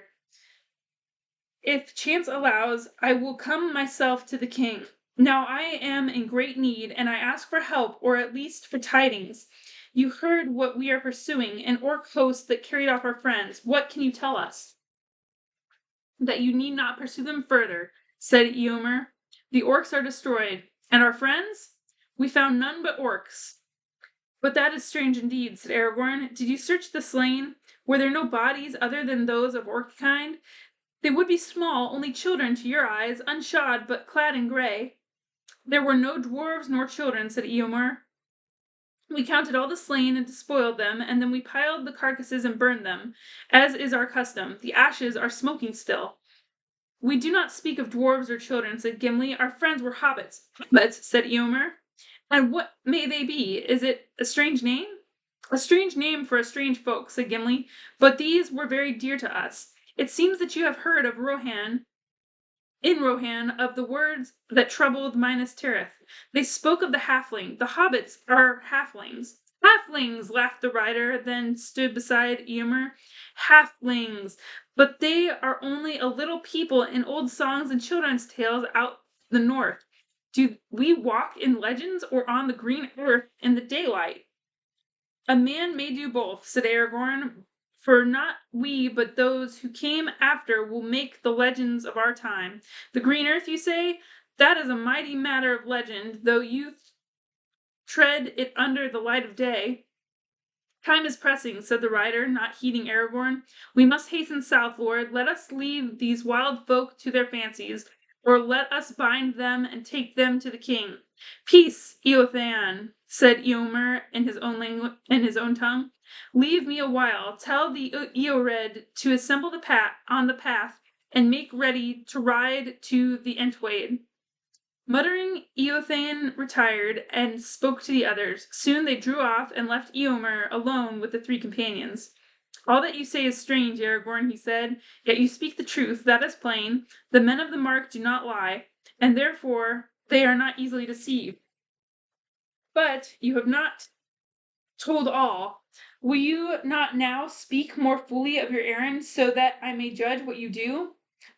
If chance allows, I will come myself to the king. Now I am in great need, and I ask for help, or at least for tidings. You heard what we are pursuing, an orc host that carried off our friends. What can you tell us? That you need not pursue them further, said Eomer. The orcs are destroyed. And our friends? We found none but orcs. But that is strange indeed, said Aragorn. Did you search the slain? Were there no bodies other than those of orc kind? They would be small, only children to your eyes, unshod, but clad in grey. There were no dwarves nor children, said Eomer. We counted all the slain and despoiled them, and then we piled the carcasses and burned them, as is our custom. The ashes are smoking still. We do not speak of dwarves or children, said Gimli. Our friends were hobbits. Hobbits, said Eomer. And what may they be? Is it a strange name? A strange name for a strange folk, said Gimli, but these were very dear to us. It seems that you have heard of in Rohan, of the words that troubled Minas Tirith. They spoke of the halfling. The hobbits are halflings. Halflings, laughed the rider, then stood beside Eomer. Halflings, but they are only a little people in old songs and children's tales out the north. Do we walk in legends or on the green earth in the daylight? A man may do both, said Aragorn, for not we but those who came after will make the legends of our time. The green earth, you say? That is a mighty matter of legend, though you tread it under the light of day. Time is pressing, said the rider, not heeding Aragorn. We must hasten south, Lord. Let us leave these wild folk to their fancies, or let us bind them and take them to the king. Peace, Eothan, said Eomer in his own tongue. Leave me a while. Tell the Eored to assemble on the path and make ready to ride to the Entwade. Muttering, Eothane retired and spoke to the others. Soon they drew off and left Eomer alone with the three companions. All that you say is strange, Aragorn, he said, yet you speak the truth, that is plain. The men of the Mark do not lie, and therefore they are not easily deceived. But you have not told all. Will you not now speak more fully of your errand, so that I may judge what you do?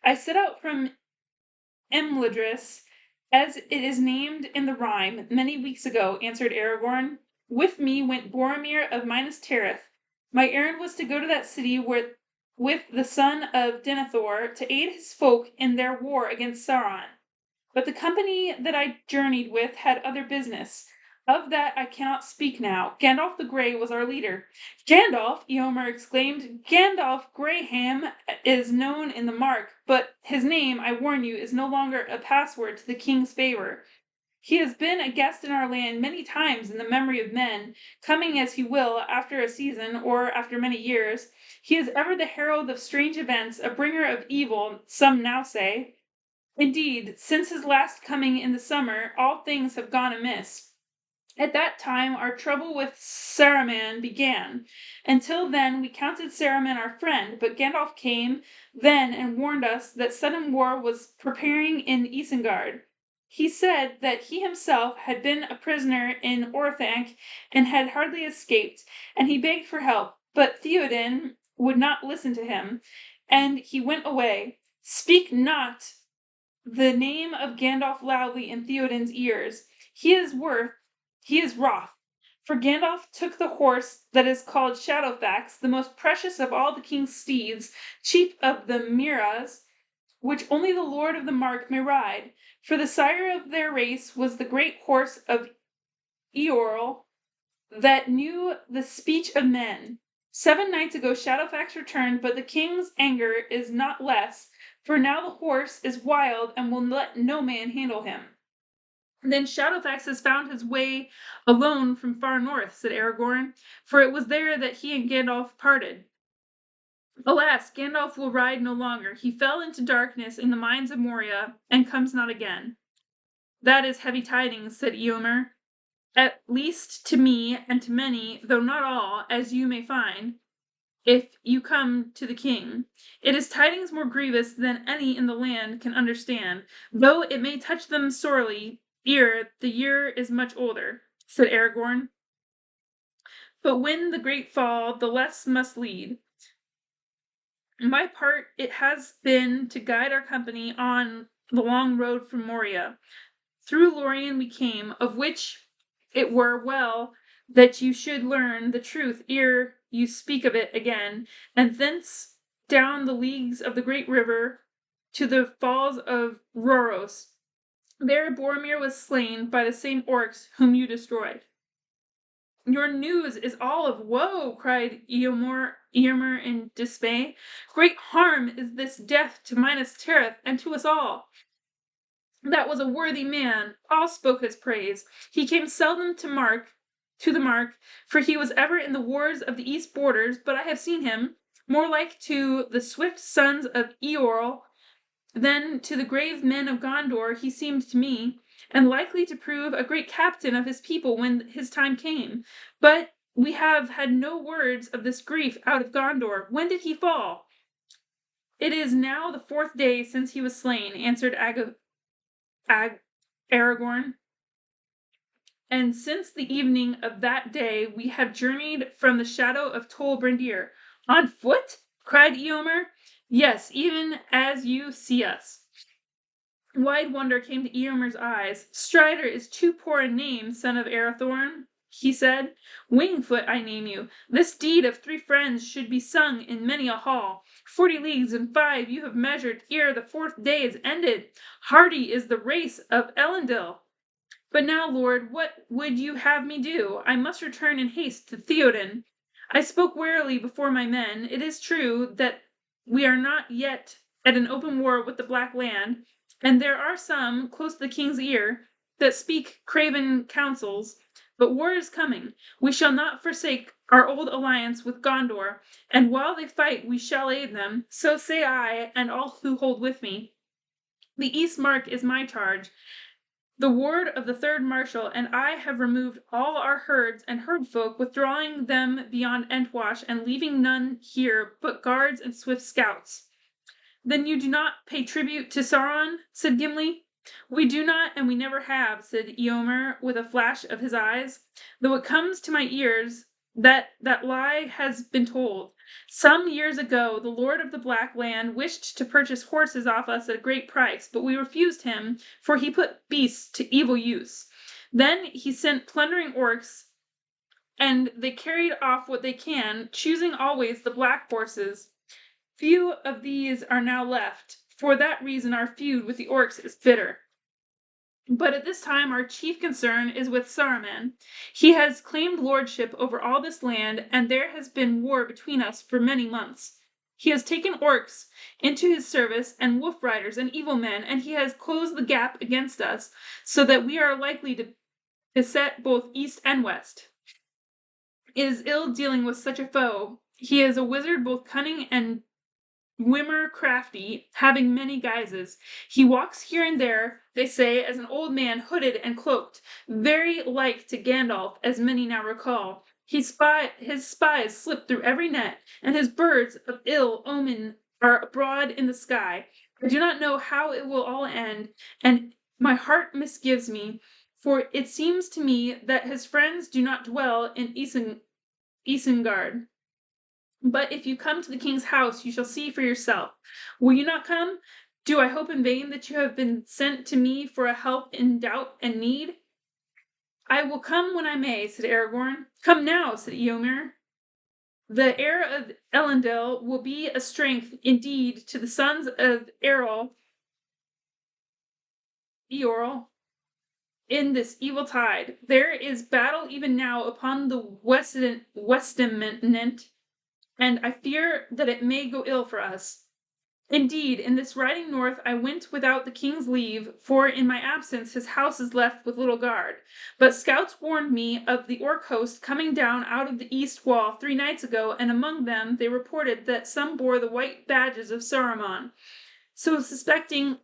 I set out from Imladris, as it is named in the rhyme, many weeks ago, answered Aragorn. With me went Boromir of Minas Tirith. My errand was to go to that city with the son of Denethor to aid his folk in their war against Sauron. But the company that I journeyed with had other business. Of that I cannot speak now. Gandalf the Grey was our leader. Gandalf, Eomer exclaimed. Gandalf Greyham is known in the Mark, but his name, I warn you, is no longer a password to the king's favor. He has been a guest in our land many times in the memory of men, coming as he will after a season or after many years. He is ever the herald of strange events, a bringer of evil, some now say. Indeed, since his last coming in the summer, all things have gone amiss. At that time, our trouble with Saruman began. Until then, we counted Saruman our friend, but Gandalf came then and warned us that sudden war was preparing in Isengard. He said that he himself had been a prisoner in Orthanc and had hardly escaped, and he begged for help, but Theoden would not listen to him, and he went away. Speak not the name of Gandalf loudly in Theoden's ears. He is wroth. For Gandalf took the horse that is called Shadowfax, the most precious of all the king's steeds, chief of the Miras, which only the Lord of the Mark may ride. For the sire of their race was the great horse of Eorl that knew the speech of men. 7 nights ago Shadowfax returned, but the king's anger is not less, for now the horse is wild and will let no man handle him. Then Shadowfax has found his way alone from far north, said Aragorn, for it was there that he and Gandalf parted. Alas, Gandalf will ride no longer. He fell into darkness in the mines of Moria and comes not again. That is heavy tidings, said Eomer, at least to me and to many, though not all, as you may find. if you come to the king. It is tidings more grievous than any in the land can understand, though it may touch them sorely ere the year is much older, said Aragorn. But when the great fall, the less must lead. My part it has been to guide our company on the long road from Moria. Through Lorien we came, of which it were well that you should learn the truth ere you speak of it again, and thence down the leagues of the great river to the falls of Rhoros. There Boromir was slain by the same orcs whom you destroyed. Your news is all of woe, cried Eomer in dismay. Great harm is this death to Minas Tirith and to us all. That was a worthy man. All spoke his praise. He came seldom to the mark, for he was ever in the wars of the east borders, but I have seen him, more like to the swift sons of Eorl than to the grave men of Gondor he seemed to me, and likely to prove a great captain of his people when his time came. But we have had no words of this grief out of Gondor. When did he fall? It is now the 4th day since he was slain, answered Aragorn. And since the evening of that day we have journeyed from the shadow of Tol Brandir. On foot? Cried Eomer. Yes, even as you see us. Wide wonder came to Eomer's eyes. Strider is too poor a name, son of Arathorn, he said. Wingfoot I name you. This deed of 3 friends should be sung in many a hall. 40 leagues and 5 you have measured ere the 4th day is ended. Hardy is the race of Elendil. But now, Lord, what would you have me do? I must return in haste to Theoden. I spoke warily before my men. It is true that we are not yet at an open war with the Black Land, and there are some, close to the king's ear, that speak craven counsels. But war is coming. We shall not forsake our old alliance with Gondor, and while they fight we shall aid them. So say I, and all who hold with me. The East Mark is my charge, the ward of the 3rd Marshal, and I have removed all our herds and herd folk, withdrawing them beyond Entwash, and leaving none here but guards and swift scouts. Then you do not pay tribute to Sauron? Said Gimli. We do not, and we never have, said Eomer with a flash of his eyes, though it comes to my ears that lie has been told. Some years ago the Lord of the Black Land wished to purchase horses off us at a great price, but we refused him, for he put beasts to evil use. Then he sent plundering orcs, and they carried off what they can, choosing always the black horses. Few of these are now left. For that reason our feud with the orcs is bitter. But at this time our chief concern is with Saruman. He has claimed lordship over all this land, and there has been war between us for many months. He has taken orcs into his service, and wolf riders and evil men, and he has closed the gap against us, so that we are likely to beset both east and west. It is ill dealing with such a foe. He is a wizard, both cunning and Wimmer crafty, having many guises. He walks here and there, they say, as an old man hooded and cloaked, very like to Gandalf, as many now recall. His spies slip through every net, and his birds of ill omen are abroad in the sky. I do not know how it will all end, and my heart misgives me, for it seems to me that his friends do not dwell in Isengard. But if you come to the king's house, you shall see for yourself. Will you not come? Do I hope in vain that you have been sent to me for a help in doubt and need? I will come when I may, said Aragorn. Come now, said Eomer. The heir of Elendil will be a strength indeed to the sons of Eorl in this evil tide. There is battle even now upon the Westminent, and I fear that it may go ill for us. Indeed, in this riding north I went without the king's leave, for in my absence his house is left with little guard. But scouts warned me of the orc host coming down out of the east wall 3 nights ago, and among them they reported that some bore the white badges of Saruman. So suspecting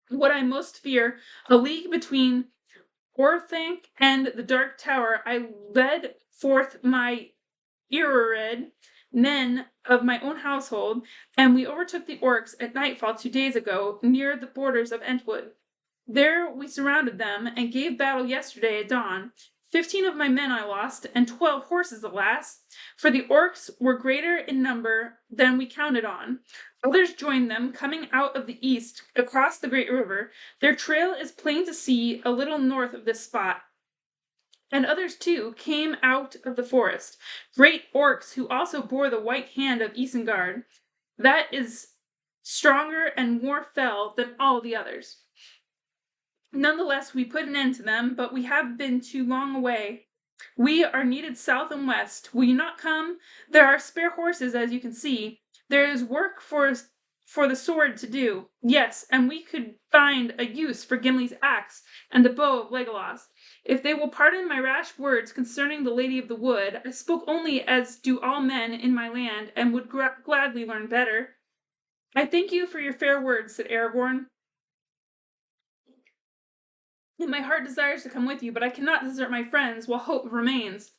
what I most fear, a league between Orthanc and the Dark Tower, I led forth my Eored, men of my own household, and we overtook the orcs at nightfall 2 days ago, near the borders of Entwood. There we surrounded them and gave battle yesterday at dawn. 15 of my men I lost, and 12 horses, alas, for the orcs were greater in number than we counted on. Others joined them, coming out of the east across the great river. Their trail is plain to see a little north of this spot. And others, too, came out of the forest, great orcs who also bore the white hand of Isengard. That is stronger and more fell than all the others. Nonetheless, we put an end to them, but we have been too long away. We are needed south and west. Will you not come? There are spare horses, as you can see. There is work for the sword to do. Yes, and we could find a use for Gimli's axe and the bow of Legolas. If they will pardon my rash words concerning the Lady of the Wood, I spoke only as do all men in my land, and would gladly learn better. I thank you for your fair words, said Aragorn. And my heart desires to come with you, but I cannot desert my friends while hope remains.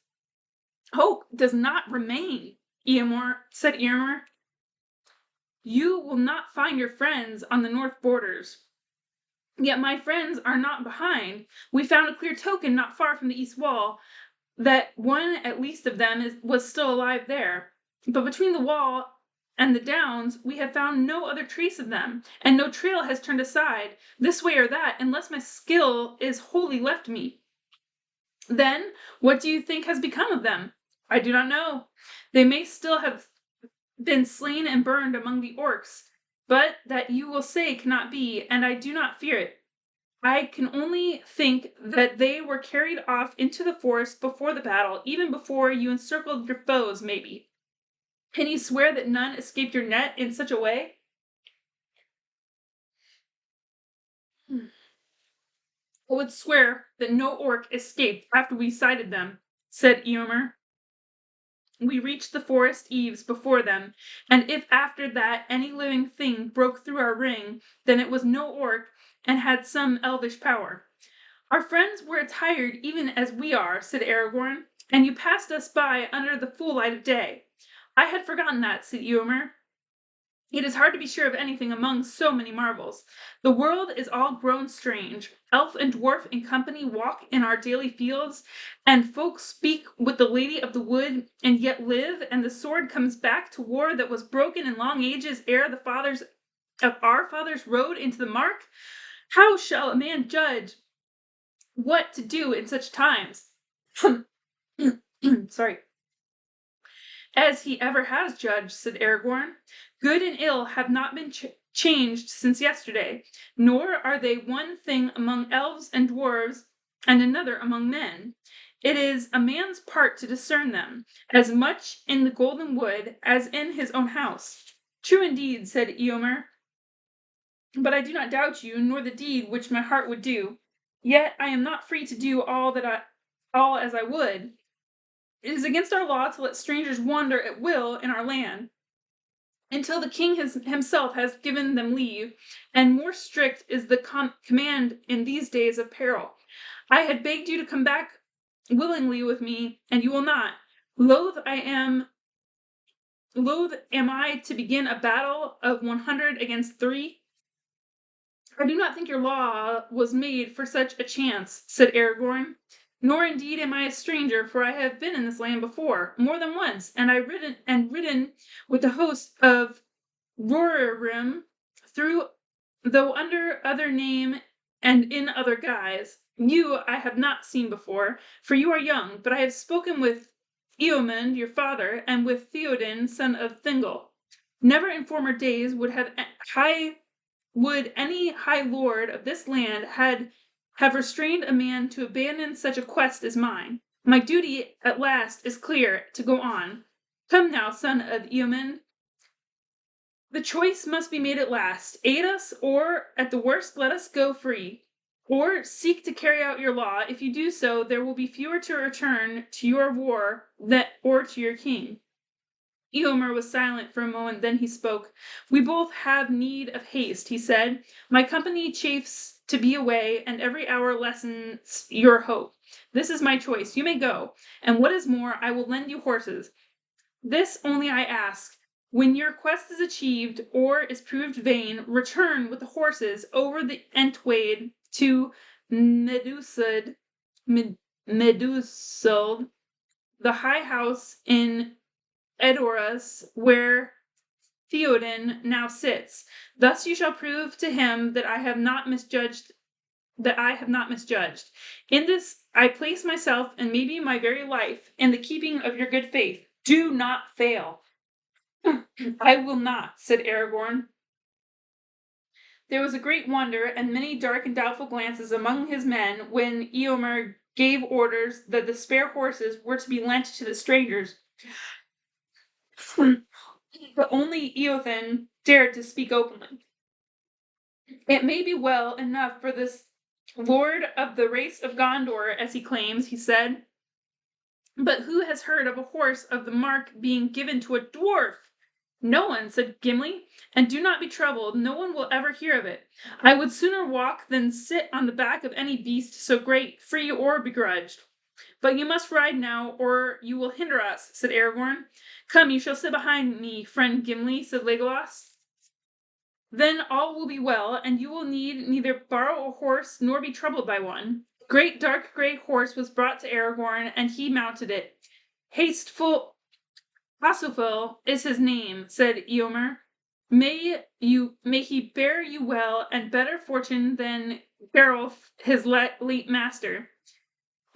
Hope does not remain, said Eomer. You will not find your friends on the north borders. Yet my friends are not behind. We found a clear token not far from the east wall that one at least of them was still alive there. But between the wall and the downs, we have found no other trace of them, and no trail has turned aside, this way or that, unless my skill is wholly left me. Then, what do you think has become of them? I do not know. They may still have been slain and burned among the orcs, but that you will say cannot be, and I do not fear it. I can only think that they were carried off into the forest before the battle, even before you encircled your foes, maybe. Can you swear that none escaped your net in such a way? I would swear that no orc escaped after we sighted them, said Eomer. We reached the forest eaves before them, and if after that any living thing broke through our ring, then it was no orc and had some elvish power. Our friends were attired even as we are, said Aragorn, and you passed us by under the full light of day. I had forgotten that, said Eomer. It is hard to be sure of anything among so many marvels. The world is all grown strange. Elf and dwarf in company walk in our daily fields, and folks speak with the Lady of the Wood, and yet live, and the sword comes back to war that was broken in long ages ere the fathers of our fathers rode into the mark. How shall a man judge what to do in such times? Sorry. As he ever has judged, said Aragorn. Good and ill have not been changed since yesterday, nor are they one thing among elves and dwarves and another among men. It is a man's part to discern them, as much in the golden wood as in his own house. True indeed, said Eomer, but I do not doubt you, nor the deed which my heart would do. Yet I am not free to do all as I would. It is against our law to let strangers wander at will in our land, until the king himself has given them leave, and more strict is the command in these days of peril. I had begged you to come back willingly with me, and you will not. Loath am I to begin a battle of 100 against 3? I do not think your law was made for such a chance, said Aragorn. Nor indeed am I a stranger, for I have been in this land before, more than once, and ridden with the host of Rohirrim through, though under other name and in other guise. You I have not seen before, for you are young, but I have spoken with Eomund, your father, and with Theoden, son of Thingol. Never in former days would any high lord of this land have restrained a man to abandon such a quest as mine. My duty at last is clear to go on. Come now, son of Eomund. The choice must be made at last. Aid us, or at the worst let us go free. Or seek to carry out your law. If you do so, there will be fewer to return to your war or to your king. Eomer was silent for a moment, then he spoke. We both have need of haste, he said. My company chafes to be away, and every hour lessens your hope. This is my choice. You may go, and what is more, I will lend you horses. This only I ask. When your quest is achieved or is proved vain, return with the horses over the Entwade to Medusud, Medusuld, the high house in Edoras, where Theoden now sits. Thus you shall prove to him that I have not misjudged. In this I place myself and maybe my very life in the keeping of your good faith. Do not fail. I will not, said Aragorn. There was a great wonder and many dark and doubtful glances among his men when Eomer gave orders that the spare horses were to be lent to the strangers. But only Eothen dared to speak openly. It may be well enough for this lord of the race of Gondor, as he claims, he said. But who has heard of a horse of the mark being given to a dwarf? No one, said Gimli, and do not be troubled, no one will ever hear of it. I would sooner walk than sit on the back of any beast so great, free or begrudged. But you must ride now, or you will hinder us, said Aragorn. Come, you shall sit behind me, friend Gimli, said Legolas. Then all will be well, and you will need neither borrow a horse nor be troubled by one. A great dark grey horse was brought to Aragorn, and he mounted it. Hasufel is his name, said Eomer. May he bear you well and better fortune than Geralf, his late master.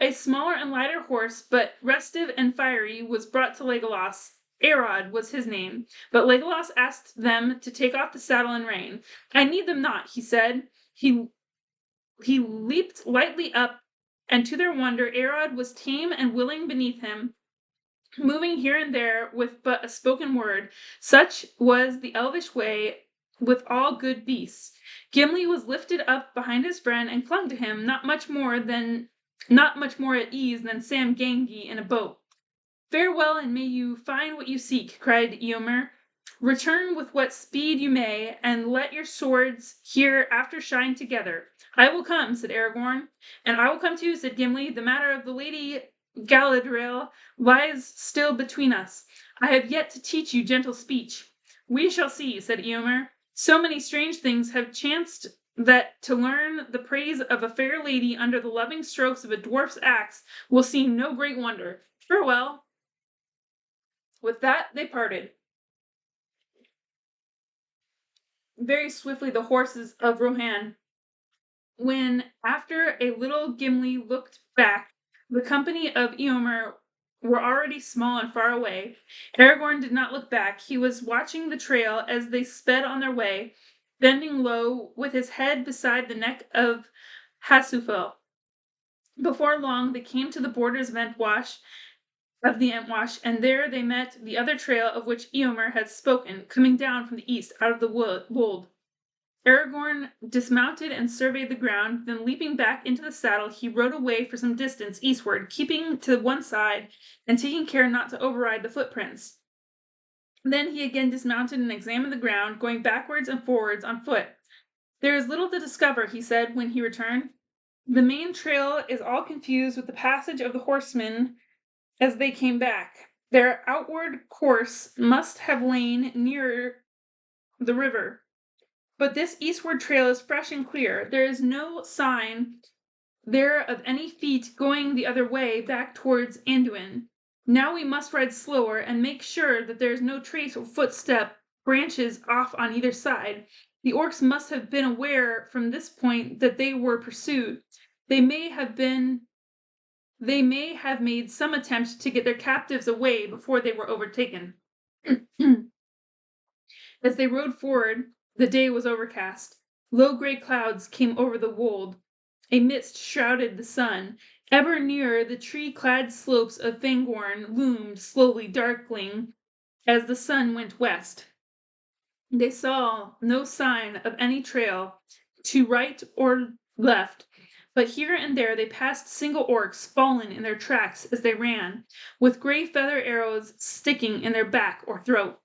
A smaller and lighter horse, but restive and fiery, was brought to Legolas. Arod was his name, but Legolas asked them to take off the saddle and rein. I need them not, he said. He leaped lightly up, and to their wonder, Arod was tame and willing beneath him, moving here and there with but a spoken word. Such was the elvish way with all good beasts. Gimli was lifted up behind his friend and clung to him, not much more at ease than Sam Gamgee in a boat. Farewell, and may you find what you seek, cried Eomer. Return with what speed you may, and let your swords hereafter shine together. I will come, said Aragorn. And I will come too, said Gimli. The matter of the Lady Galadriel lies still between us. I have yet to teach you gentle speech. We shall see, said Eomer. So many strange things have chanced that to learn the praise of a fair lady under the loving strokes of a dwarf's axe will seem no great wonder. Farewell. With that, they parted. Very swiftly the horses of Rohan. When, after a little, Gimli looked back, the company of Eomer were already small and far away. Aragorn did not look back. He was watching the trail as they sped on their way, bending low, with his head beside the neck of Hasufel. Before long, they came to the borders of the Entwash, and there they met the other trail of which Eomer had spoken, coming down from the east out of the wold. Aragorn dismounted and surveyed the ground, then leaping back into the saddle, he rode away for some distance eastward, keeping to one side and taking care not to override the footprints. Then he again dismounted and examined the ground, going backwards and forwards on foot. There is little to discover, he said when he returned. The main trail is all confused with the passage of the horsemen as they came back. Their outward course must have lain nearer the river. But this eastward trail is fresh and clear. There is no sign there of any feet going the other way back towards Anduin. Now we must ride slower and make sure that there is no trace or footstep branches off on either side. The orcs must have been aware from this point that they were pursued. They may have made some attempt to get their captives away before they were overtaken. As they rode forward, the day was overcast. Low gray clouds came over the wold. A mist shrouded the sun. Ever nearer the tree-clad slopes of Fangorn loomed, slowly darkling as the sun went west. They saw no sign of any trail to right or left, but here and there they passed single orcs fallen in their tracks as they ran, with gray feather arrows sticking in their back or throat.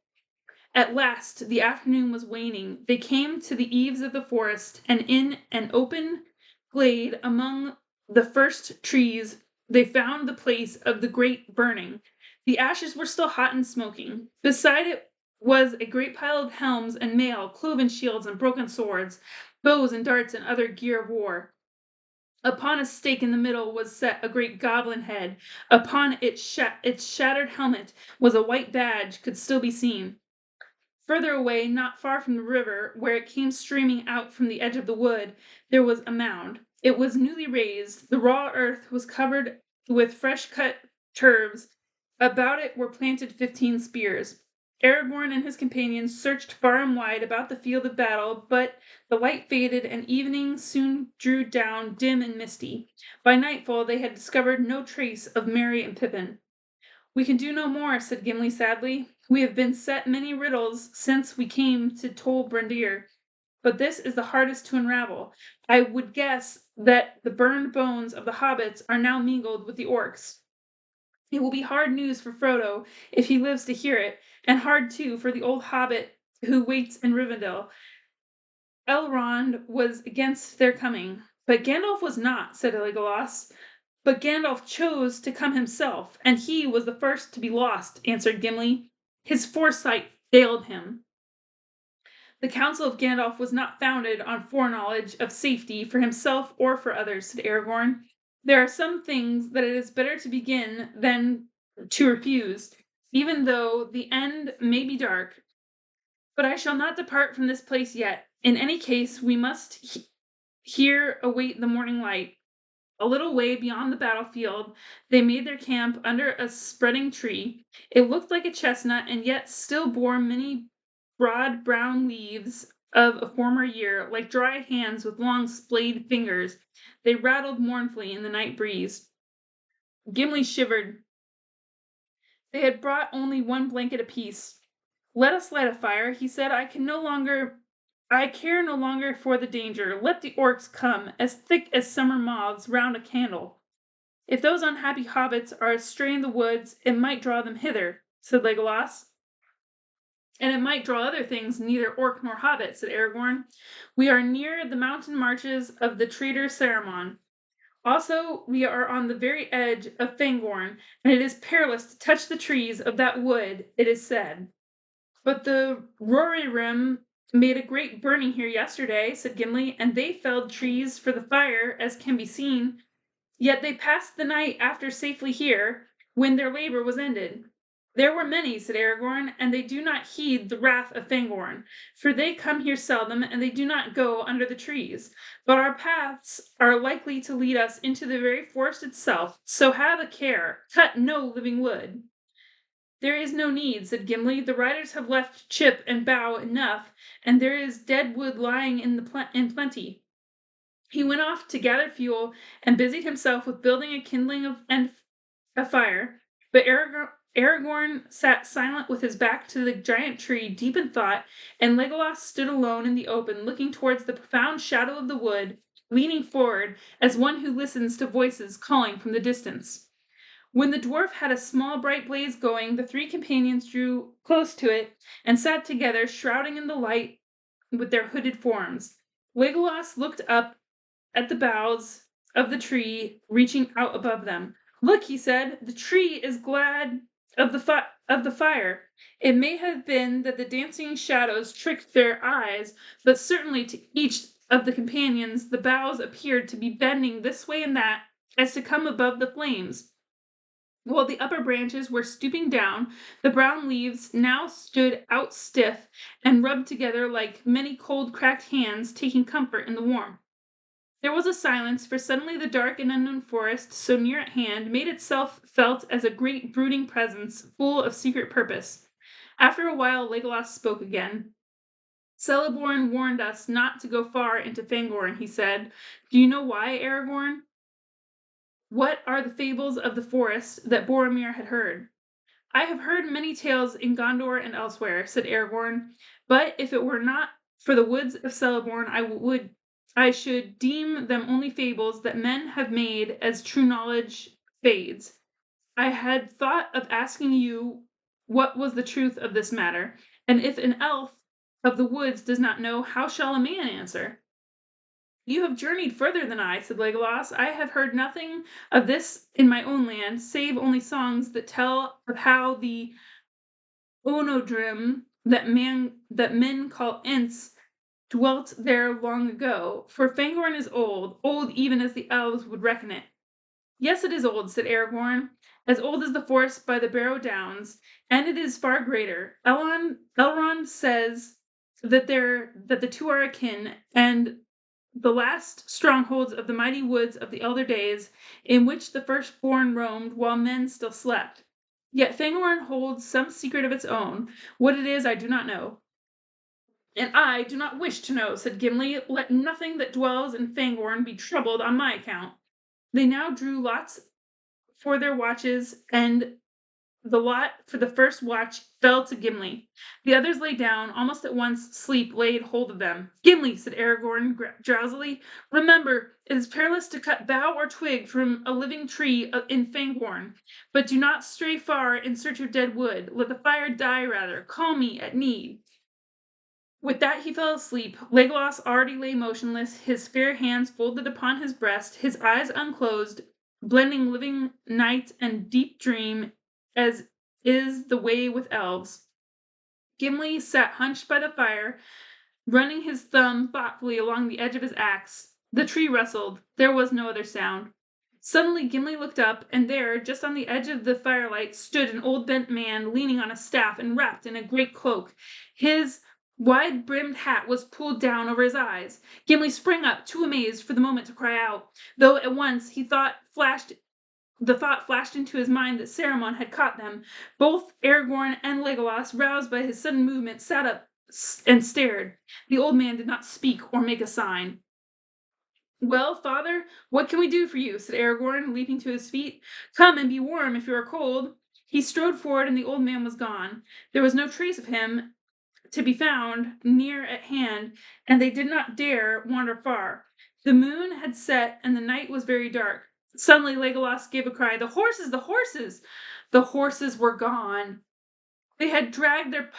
At last the afternoon was waning. They came to the eaves of the forest, and in an open glade among the first trees they found the place of the great burning. The ashes were still hot and smoking. Beside it was a great pile of helms and mail, cloven shields and broken swords, bows and darts and other gear of war. Upon a stake in the middle was set a great goblin head. Upon its shattered helmet was a white badge, could still be seen. Further away, not far from the river, where it came streaming out from the edge of the wood, there was a mound. It was newly raised. The raw earth was covered with fresh cut turves. About it were planted 15 spears. Aragorn and his companions searched far and wide about the field of battle, but the light faded and evening soon drew down dim and misty. By nightfall they had discovered no trace of Merry and Pippin. "We can do no more," said Gimli sadly. "We have been set many riddles since we came to Tol Brandir, but this is the hardest to unravel. I would guess that the burned bones of the hobbits are now mingled with the orcs. It will be hard news for Frodo if he lives to hear it, and hard too for the old hobbit who waits in Rivendell. Elrond was against their coming, but Gandalf was not," said Legolas. "But Gandalf chose to come himself, and he was the first to be lost," answered Gimli. "His foresight failed him." "The counsel of Gandalf was not founded on foreknowledge of safety for himself or for others," said Aragorn. "There are some things that it is better to begin than to refuse, even though the end may be dark. But I shall not depart from this place yet. In any case, we must here await the morning light." A little way beyond the battlefield, they made their camp under a spreading tree. It looked like a chestnut, and yet still bore many broad brown leaves of a former year, like dry hands with long splayed fingers. They rattled mournfully in the night breeze. Gimli shivered. They had brought only one blanket apiece. "Let us light a fire," he said. I care no longer for the danger. Let the orcs come, as thick as summer moths round a candle." "If those unhappy hobbits are astray in the woods, it might draw them hither," said Legolas. "And it might draw other things, neither orc nor hobbit," said Aragorn. "We are near the mountain marches of the traitor Saruman. Also, we are on the very edge of Fangorn, and it is perilous to touch the trees of that wood, it is said." "But the Rohirrim made a great burning here yesterday," said Gimli, "and they felled trees for the fire, as can be seen. Yet they passed the night after safely here, when their labor was ended." "There were many," said Aragorn, "and they do not heed the wrath of Fangorn, for they come here seldom, and they do not go under the trees. But our paths are likely to lead us into the very forest itself, so have a care, cut no living wood." "There is no need," said Gimli. "The riders have left chip and bough enough, and there is dead wood lying in plenty." He went off to gather fuel and busied himself with building a kindling and a fire, but Aragorn sat silent with his back to the giant tree, deep in thought, and Legolas stood alone in the open, looking towards the profound shadow of the wood, leaning forward as one who listens to voices calling from the distance. When the dwarf had a small bright blaze going, the three companions drew close to it and sat together, shrouding in the light with their hooded forms. Legolas looked up at the boughs of the tree reaching out above them. "Look," he said, "the tree is glad of the fire. It may have been that the dancing shadows tricked their eyes, but certainly to each of the companions the boughs appeared to be bending this way and that, as to come above the flames, while the upper branches were stooping down. The brown leaves now stood out stiff and rubbed together like many cold cracked hands, taking comfort in the warmth." There was a silence, for suddenly the dark and unknown forest, so near at hand, made itself felt as a great brooding presence, full of secret purpose. After a while Legolas spoke again. "Celeborn warned us not to go far into Fangorn," he said. "Do you know why, Aragorn?" "What are the fables of the forest that Boromir had heard?" "I have heard many tales in Gondor and elsewhere," said Aragorn, "but if it were not for the woods of Celeborn, I should deem them only fables that men have made as true knowledge fades. I had thought of asking you what was the truth of this matter, and if an elf of the woods does not know, how shall a man answer?" You have journeyed further than I, said Legolas. I have heard nothing of this in my own land, save only songs that tell of how the Onodrim that men call Ents dwelt there long ago. For Fangorn is old, old even as the elves would reckon it. Yes, it is old, said Aragorn, as old as the forest by the Barrow Downs, and it is far greater. Elrond says that the two are akin, and the last strongholds of the mighty woods of the elder days, in which the firstborn roamed while men still slept. Yet Fangorn holds some secret of its own. What it is, I do not know. And I do not wish to know, said Gimli. Let nothing that dwells in Fangorn be troubled on my account. They now drew lots for their watches, and the lot for the first watch fell to Gimli. The others lay down. Almost at once sleep laid hold of them. Gimli, said Aragorn drowsily, remember, it is perilous to cut bough or twig from a living tree in Fangorn, but do not stray far in search of dead wood. Let the fire die rather. Call me at need. With that he fell asleep. Legolas already lay motionless, his fair hands folded upon his breast, his eyes unclosed, blending living night and deep dream as is the way with elves. Gimli sat hunched by the fire, running his thumb thoughtfully along the edge of his axe. The tree rustled. There was no other sound. Suddenly Gimli looked up, and there, just on the edge of the firelight, stood an old bent man leaning on a staff and wrapped in a great cloak. His wide-brimmed hat was pulled down over his eyes. Gimli sprang up, too amazed for the moment to cry out, though at once the thought flashed into his mind that Saruman had caught them. Both Aragorn and Legolas, roused by his sudden movement, sat up and stared. The old man did not speak or make a sign. Well, father, what can we do for you? Said Aragorn, leaping to his feet. Come and be warm if you are cold. He strode forward, and the old man was gone. There was no trace of him to be found near at hand, and they did not dare wander far. The moon had set, and the night was very dark. Suddenly Legolas gave a cry, "The horses! The horses!" The horses were gone. They had dragged their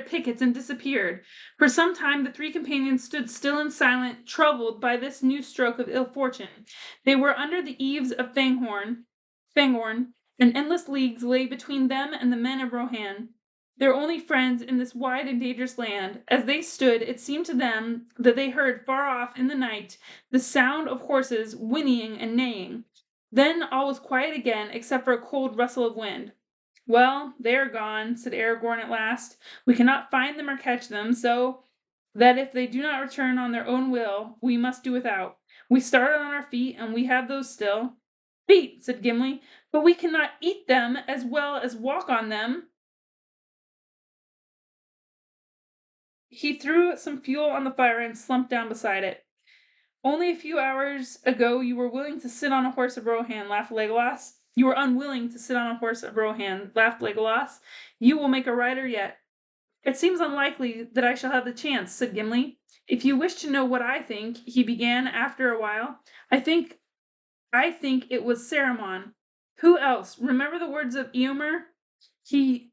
pickets and disappeared. For some time the three companions stood still and silent, troubled by this new stroke of ill fortune. They were under the eaves of Fangorn, and endless leagues lay between them and the men of Rohan, their only friends in this wide and dangerous land. As they stood, it seemed to them that they heard far off in the night the sound of horses whinnying and neighing. Then all was quiet again, except for a cold rustle of wind. Well, they are gone, said Aragorn at last. We cannot find them or catch them, so that if they do not return on their own will, we must do without. We started on our feet, and we have those still. Feet, said Gimli, but we cannot eat them as well as walk on them. He threw some fuel on the fire and slumped down beside it. Only a few hours ago you were willing to sit on a horse of Rohan, laughed Legolas. You were unwilling to sit on a horse of Rohan, laughed Legolas. You will make a rider yet. It seems unlikely that I shall have the chance, said Gimli. If you wish to know what I think, he began after a while, I think it was Saruman. Who else? Remember the words of Eomer? He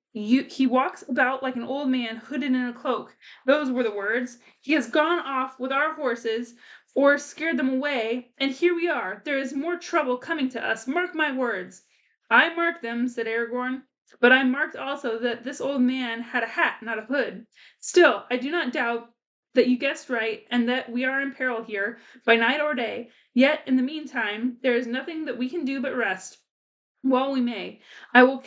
walks about like an old man hooded in a cloak. Those were the words. He has gone off with our horses, or scared them away, and here we are. There is more trouble coming to us. Mark my words. I mark them, said Aragorn, but I marked also that this old man had a hat, not a hood. Still, I do not doubt that you guessed right, and that we are in peril here, by night or day. Yet, in the meantime, there is nothing that we can do but rest. Well, we may. I will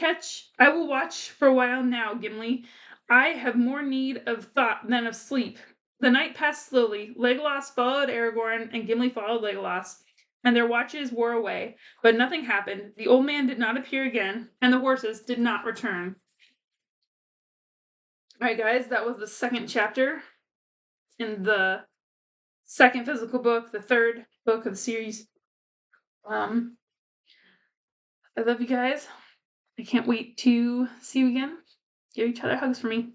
watch for a while now, Gimli. I have more need of thought than of sleep. The night passed slowly. Legolas followed Aragorn, and Gimli followed Legolas, and their watches wore away, but nothing happened. The old man did not appear again, and the horses did not return. All right, guys, that was the second chapter in the second physical book, the third book of the series. I love you guys. I can't wait to see you again. Give each other hugs for me.